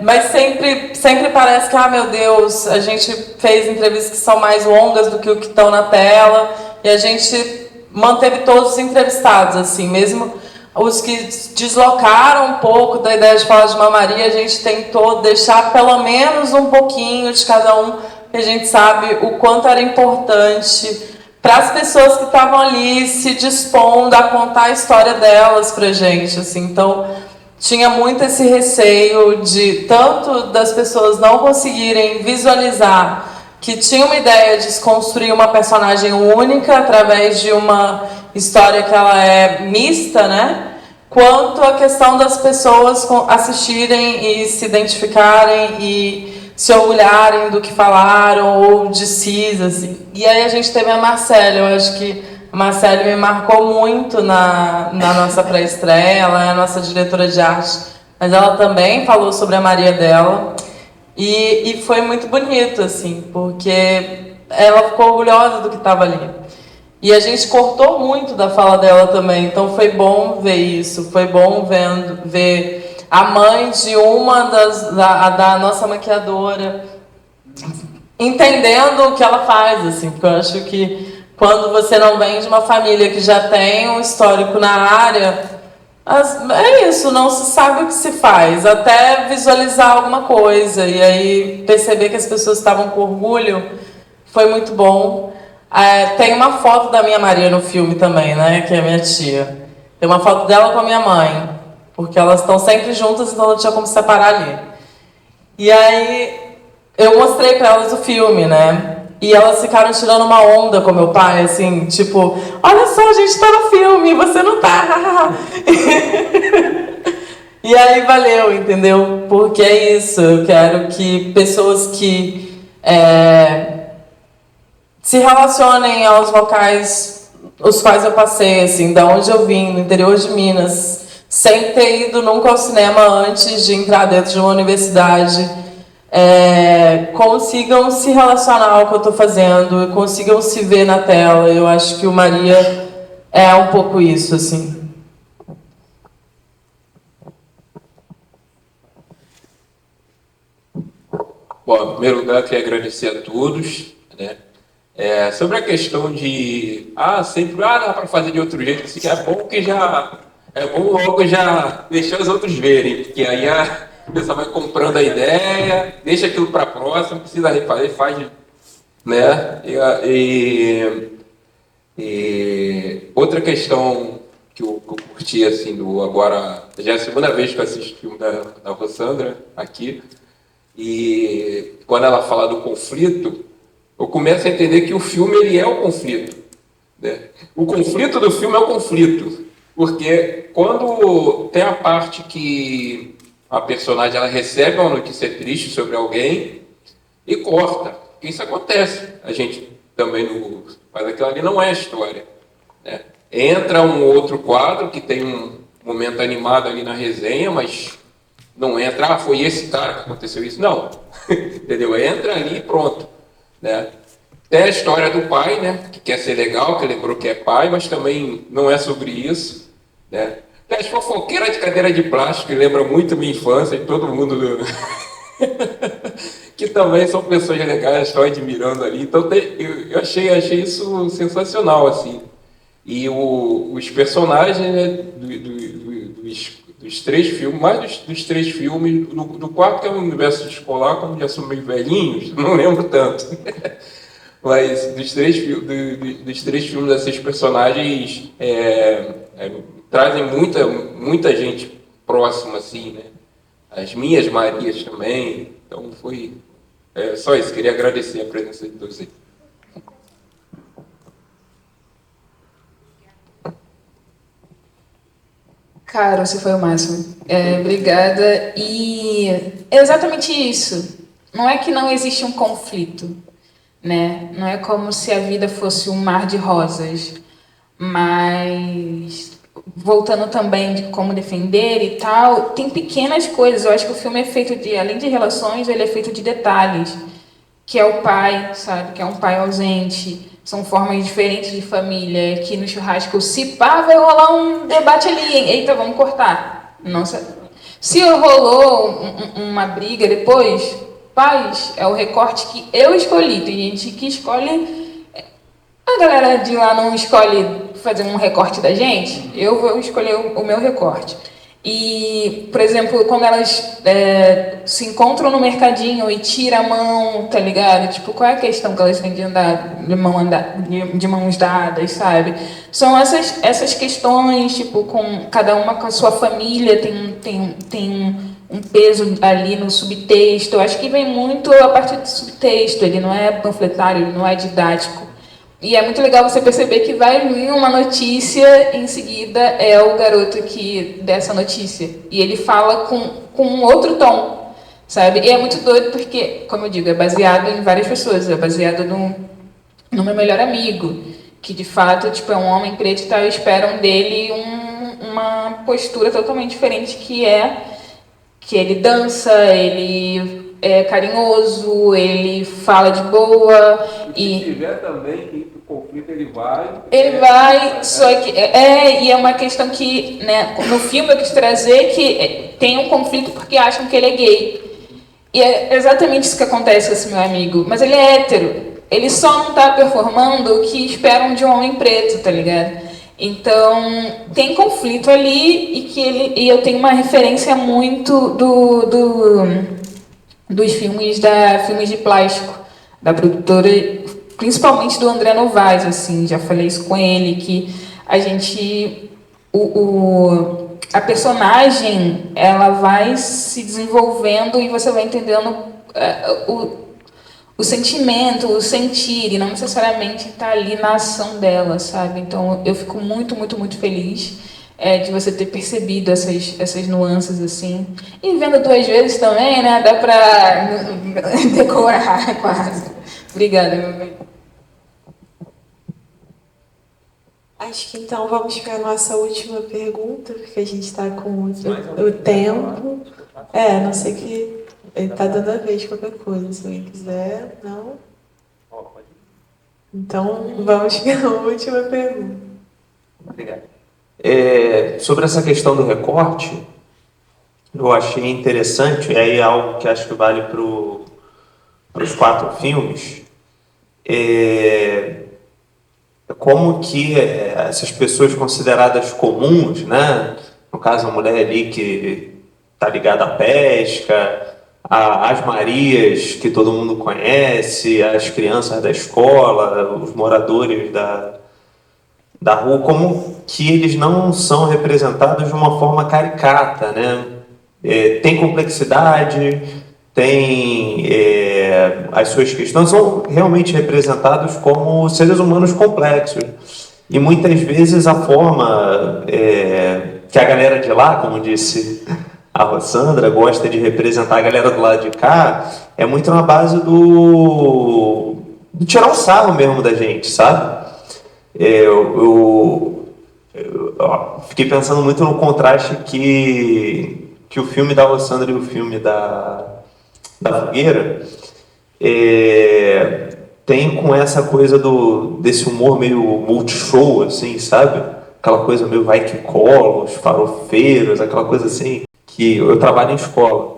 Mas sempre parece que, meu Deus, a gente fez entrevistas que são mais longas do que o que estão na tela e a gente manteve todos os entrevistados, assim, mesmo os que deslocaram um pouco da ideia de falar de uma Maria, a gente tentou deixar pelo menos um pouquinho de cada um, porque a gente sabe o quanto era importante para as pessoas que estavam ali se dispondo a contar a história delas pra gente, assim. Então tinha muito esse receio de tanto das pessoas não conseguirem visualizar que tinha uma ideia de desconstruir uma personagem única através de uma história que ela é mista, né? quanto a questão das pessoas assistirem e se identificarem e se orgulharem do que falaram ou de si, assim. E aí a gente teve a Marcele, eu acho que a Marcele me marcou muito na nossa pré-estreia, ela é a nossa diretora de arte, mas ela também falou sobre a Maria dela, e foi muito bonito, assim, porque ela ficou orgulhosa do que estava ali. E a gente cortou muito da fala dela também, então foi bom ver isso, foi bom ver a mãe de uma da nossa maquiadora entendendo o que ela faz, assim, porque eu acho que quando você não vem de uma família que já tem um histórico na área, é isso, não se sabe o que se faz, até visualizar alguma coisa, e aí perceber que as pessoas estavam com orgulho, foi muito bom. Tem uma foto da minha Maria no filme também, né, que é minha tia. Tem uma foto dela com a minha mãe, porque elas estão sempre juntas, então não tinha como se separar ali. E aí eu mostrei para elas o filme, né? E elas ficaram tirando uma onda com meu pai, assim, tipo, olha só, a gente tá no filme, você não tá. E aí valeu, entendeu? Porque é isso, eu quero que pessoas que se relacionem aos locais os quais eu passei, assim, da onde eu vim, no interior de Minas, sem ter ido nunca ao cinema antes de entrar dentro de uma universidade, consigam se relacionar ao que eu estou fazendo, consigam se ver na tela. Eu acho que o Maria é um pouco isso, assim. Bom, em primeiro lugar, queria agradecer a todos, né? Sobre a questão de sempre dá para fazer de outro jeito, assim, é bom logo já deixar os outros verem, porque aí a pessoa vai comprando a ideia, deixa aquilo para a próxima, não precisa refazer, faz, né? E outra questão que eu curti, assim, agora já é a segunda vez que eu assisto o filme da Rossandra aqui, e quando ela fala do conflito, eu começo a entender que o filme ele é o conflito, né? O conflito do filme é o conflito, porque quando tem a parte que a personagem ela recebe uma notícia triste sobre alguém e corta, isso acontece, a gente também mas aquilo ali não é a história, né? Entra um outro quadro que tem um momento animado ali na resenha, mas não entra, foi esse cara que aconteceu isso, não, entendeu? Entra ali e pronto. Né? Tem a história do pai, né, que quer ser legal, que lembrou que é pai, mas também não é sobre isso. Né? Tem as fofoqueiras de cadeira de plástico, que lembra muito minha infância, de todo mundo que também são pessoas legais, estão admirando ali. Então eu achei isso sensacional, assim. E os personagens, né, dos três filmes, mais dos três filmes, do quarto, que é um universo escolar, como já são meio velhinhos, não lembro tanto. Mas dos três filmes, esses personagens trazem muita gente próxima, assim, né? As minhas Marias também. Então foi só isso, queria agradecer a presença de todos aí. Cara, você foi o máximo. Obrigada. E é exatamente isso. Não é que não existe um conflito, né? Não é como se a vida fosse um mar de rosas. Mas, voltando também de como defender e tal, tem pequenas coisas. Eu acho que o filme é feito além de relações, ele é feito de detalhes. Que é o pai, sabe? Que é um pai ausente. São formas diferentes de família, que no churrasco, se pá, vai rolar um debate ali, hein? Eita, vamos cortar. Não, se rolou uma briga depois, paz, é o recorte que eu escolhi. Tem gente que escolhe... A galera de lá não escolhe fazer um recorte da gente, eu vou escolher o meu recorte. E, por exemplo, quando elas se encontram no mercadinho e tiram a mão, tá ligado? Tipo, qual é a questão que elas têm de andar de mãos dadas, sabe? São essas questões, tipo, com cada uma com a sua família, tem um peso ali no subtexto. Eu acho que vem muito a partir do subtexto, ele não é panfletário, ele não é didático. E é muito legal você perceber que vai vir uma notícia e em seguida é o garoto que dessa notícia. E ele fala com um outro tom, sabe? E é muito doido porque, como eu digo, é baseado em várias pessoas. É baseado no meu melhor amigo, que de fato tipo, é um homem preto e tal, e esperam dele uma postura totalmente diferente, que ele dança, ele é carinhoso, ele fala de boa. E se tiver também que o conflito ele vai. Só que e é uma questão que, né, no filme eu quis trazer que tem um conflito porque acham que ele é gay. E é exatamente isso que acontece com esse meu amigo. Mas ele é hétero. Ele só não tá performando o que esperam de um homem preto, tá ligado? Então, tem conflito ali e eu tenho uma referência muito dos filmes filmes de plástico, da produtora, principalmente do André Novaes, assim, já falei isso com ele, que a gente... a personagem, ela vai se desenvolvendo e você vai entendendo o sentimento, o sentir, e não necessariamente estar ali na ação dela, sabe? Então, eu fico muito, muito, muito feliz de você ter percebido essas nuances, assim. E vendo 2 vezes também, né? Dá pra decorar quase. Obrigada, meu bem. Acho que então vamos para a nossa última pergunta, porque a gente está com o tempo. A não ser que ele está dando a vez qualquer coisa. Se alguém quiser, não. Então vamos para a última pergunta. Obrigado. Sobre essa questão do recorte, eu achei interessante, e aí é algo que acho que vale para os 4 filmes, como que essas pessoas consideradas comuns, né? No caso, a mulher ali que está ligada à pesca, as Marias que todo mundo conhece, as crianças da escola, os moradores da rua, como que eles não são representados de uma forma caricata, né? Tem complexidade, tem as suas questões, são realmente representados como seres humanos complexos. E muitas vezes a forma que a galera de lá, como disse a Rossandra, gosta de representar a galera do lado de cá, é muito na base do tirar um sarro mesmo da gente, sabe? Eu fiquei pensando muito no contraste que o filme da Rossandra e o filme da Fogueira tem com essa coisa desse humor meio multishow, assim, sabe? Aquela coisa meio vai que cola, os farofeiros, aquela coisa assim, que eu trabalho em escola.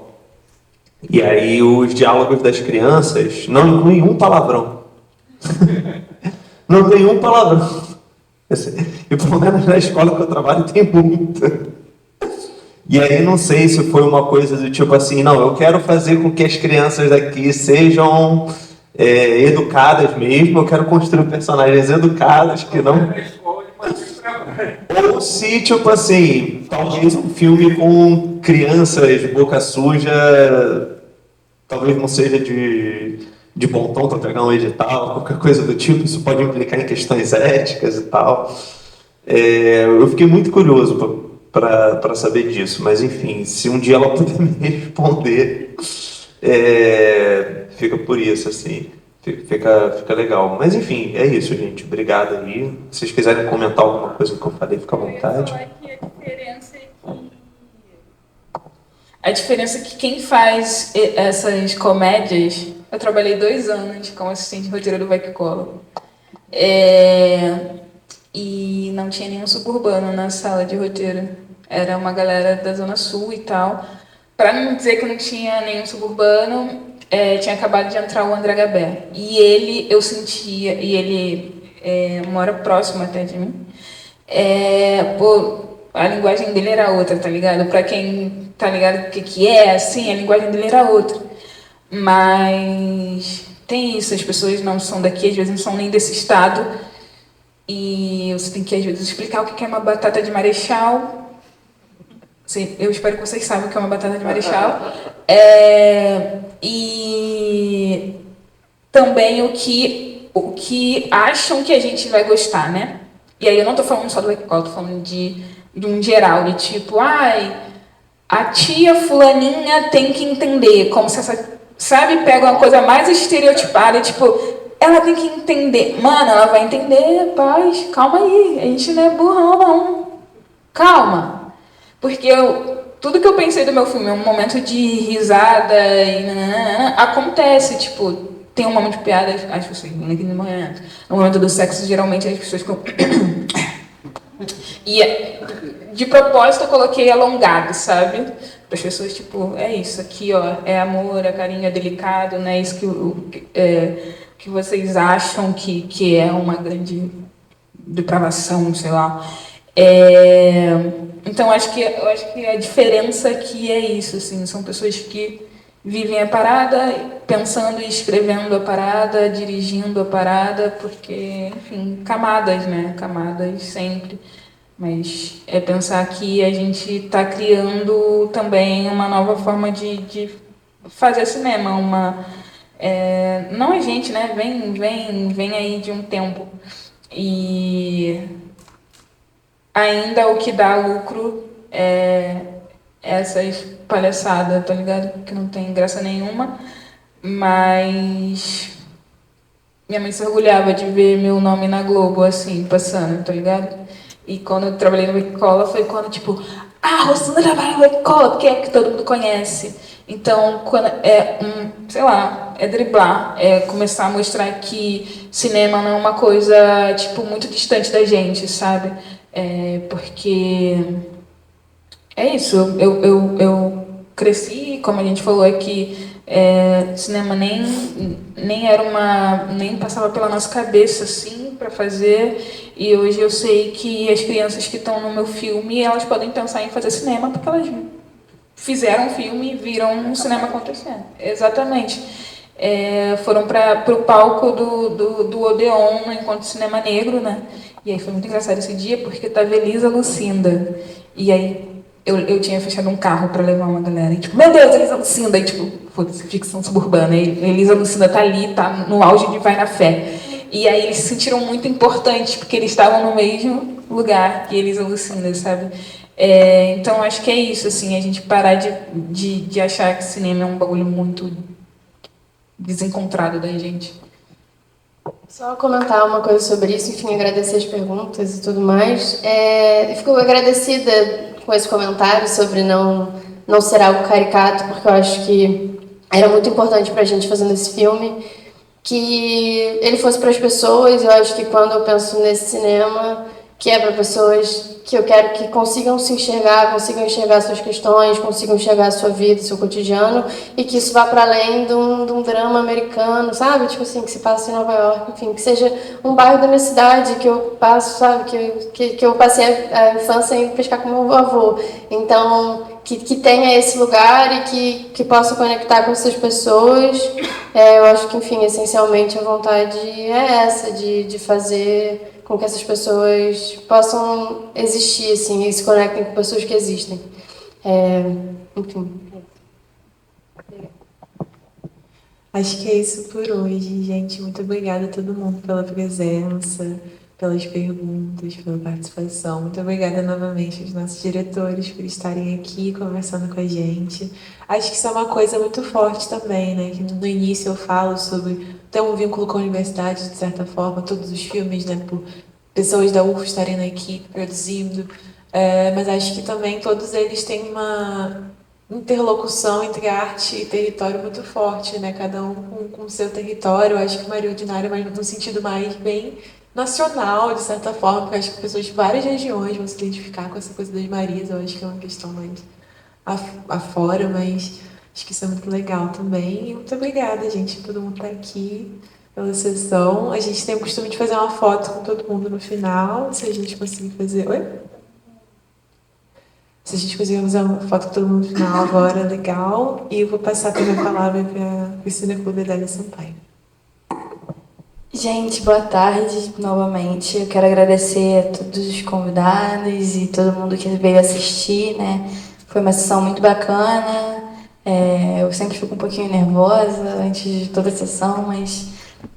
E aí os diálogos das crianças não incluem um palavrão. Não tem um palavrão. E pelo menos na escola que eu trabalho tem muita. E aí não sei se foi uma coisa do tipo assim, não, eu quero fazer com que as crianças daqui sejam educadas mesmo, eu quero construir personagens educados que não... Ou se, tipo assim, talvez um filme com crianças boca suja, talvez não seja de bom tom para pegar um edital, qualquer coisa do tipo, isso pode implicar em questões éticas e tal. Eu fiquei muito curioso para saber disso, mas enfim, se um dia ela puder me responder, fica por isso, assim, fica legal. Mas enfim, é isso, gente, obrigado aí. Se vocês quiserem comentar alguma coisa que eu falei, fica à vontade. A diferença é que quem faz essas comédias... Eu trabalhei 2 anos como assistente de roteiro do Vai Que Cola. E não tinha nenhum suburbano na sala de roteiro. Era uma galera da Zona Sul e tal. Para não dizer que não tinha nenhum suburbano, tinha acabado de entrar o André Gabé. E ele, eu sentia... E ele mora próximo até de mim. A linguagem dele era outra, tá ligado? Para quem tá ligado o que é, assim, a linguagem dele era outra. Mas tem isso, as pessoas não são daqui, às vezes não são nem desse estado. E você tem que, às vezes, explicar o que é uma batata de marechal. Eu espero que vocês saibam o que é uma batata de marechal. E também o que o que acham que a gente vai gostar, né? E aí eu não tô falando só do Ecol, tô falando de um geral, de tipo, ai, a tia fulaninha tem que entender, como se essa, sabe, pega uma coisa mais estereotipada, tipo, ela tem que entender. Mano, ela vai entender, paz, calma aí, a gente não é burrão, não. Calma. Porque tudo que eu pensei do meu filme, um momento de risada e nananana, acontece, tipo, tem um momento de piada, as pessoas naquele momento. No momento do sexo, geralmente as pessoas ficam... E de propósito eu coloquei alongado, sabe? Para as pessoas, tipo, é isso aqui, ó, é amor, é carinho, é delicado, não é isso que vocês acham que é uma grande depravação, sei lá. Então, eu acho que a diferença aqui é isso, assim, são pessoas que vivem a parada, pensando e escrevendo a parada, dirigindo a parada, porque, enfim, camadas, né? Camadas sempre. Mas é pensar que a gente está criando também uma nova forma de fazer cinema, não a gente, né? Vem aí de um tempo. E ainda o que dá lucro é essas palhaçadas, tá ligado? Que não tem graça nenhuma, mas minha mãe se orgulhava de ver meu nome na Globo, assim, passando, tá ligado? E quando eu trabalhei no Wicola foi quando, tipo, Rosana trabalha no Wicola, porque é que todo mundo conhece. Então, quando sei lá, é driblar, é começar a mostrar que cinema não é uma coisa, tipo, muito distante da gente, sabe? Porque é isso, eu cresci, como a gente falou aqui, cinema nem passava pela nossa cabeça assim para fazer, e hoje eu sei que as crianças que estão no meu filme, elas podem pensar em fazer cinema porque elas fizeram um filme e viram um cinema acontecendo. Exatamente. Foram para o palco do Odeon no Encontro Cinema Negro, né? E aí foi muito engraçado esse dia porque estava Elisa Lucinda. E aí eu tinha fechado um carro para levar uma galera. E tipo, meu Deus, Elisa Lucinda! E tipo, foda-se, ficção suburbana. E Elisa Lucinda tá ali, tá no auge de Vai na Fé. E aí eles se sentiram muito importantes porque eles estavam no mesmo lugar que Elisa Lucinda, sabe? Então acho que é isso, assim, a gente parar de achar que cinema é um bagulho muito desencontrado da gente. Só comentar uma coisa sobre isso, enfim, agradecer as perguntas e tudo mais. Fico agradecida com esse comentário sobre não ser algo caricato, porque eu acho que era muito importante pra gente fazendo esse filme, que ele fosse para as pessoas. Eu acho que quando eu penso nesse cinema, que é para pessoas que eu quero que consigam se enxergar, consigam enxergar suas questões, consigam enxergar a sua vida, seu cotidiano, e que isso vá para além de um drama americano, sabe? Tipo assim, que se passa em Nova York, enfim, que seja um bairro da minha cidade, que eu passo, sabe? Que eu passei a infância em pescar com meu avô. Então, que tenha esse lugar e que possa conectar com essas pessoas. Eu acho que, enfim, essencialmente a vontade é essa, de fazer com que essas pessoas possam existir, assim, e se conectem com pessoas que existem. Enfim. Acho que é isso por hoje, gente. Muito obrigada a todo mundo pela presença, pelas perguntas, pela participação. Muito obrigada novamente aos nossos diretores por estarem aqui conversando com a gente. Acho que isso é uma coisa muito forte também, né? Que no início eu falo sobre ter um vínculo com a universidade, de certa forma, todos os filmes, né? Por pessoas da UF estarem na equipe produzindo. Mas acho que também todos eles têm uma interlocução entre arte e território muito forte, né? Cada um com o seu território. Eu acho que Maria Ordinária, mas num sentido mais bem nacional, de certa forma, porque acho que pessoas de várias regiões vão se identificar com essa coisa das Marias. Eu acho que é uma questão mais afora, mas acho que isso é muito legal também. E muito obrigada, gente, por todo mundo estar aqui pela sessão. A gente tem o costume de fazer uma foto com todo mundo no final, se a gente conseguir fazer... Oi? Se a gente conseguir fazer uma foto com todo mundo no final agora, legal. E eu vou passar também a palavra para a Cristina Clube da Sampaio. Gente, boa tarde novamente. Eu quero agradecer a todos os convidados e todo mundo que veio assistir, né? Foi uma sessão muito bacana. Eu sempre fico um pouquinho nervosa antes de toda a sessão, mas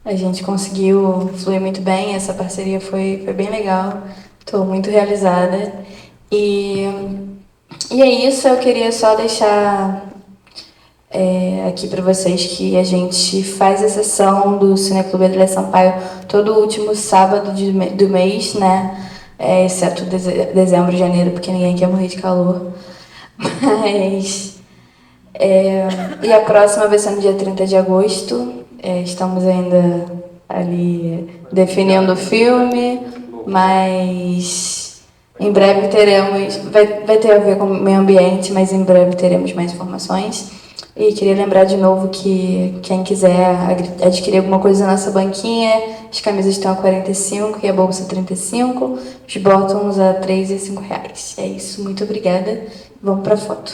A gente conseguiu fluir muito bem, essa parceria foi bem legal. Estou muito realizada. E é isso, eu queria só deixar aqui para vocês que a gente faz a sessão do Cineclube Adelaide Sampaio todo último sábado do mês, né? Exceto dezembro e janeiro, porque ninguém quer morrer de calor. Mas... e a próxima vai ser no dia 30 de agosto. Estamos ainda ali definindo o filme, mas em breve teremos... Vai ter a ver com o meio ambiente, mas em breve teremos mais informações. E queria lembrar de novo que quem quiser adquirir alguma coisa na nossa banquinha, as camisas estão a 45 e a bolsa a 35, os bottoms a 3 e 5 reais. É isso, muito obrigada. Vamos para a foto.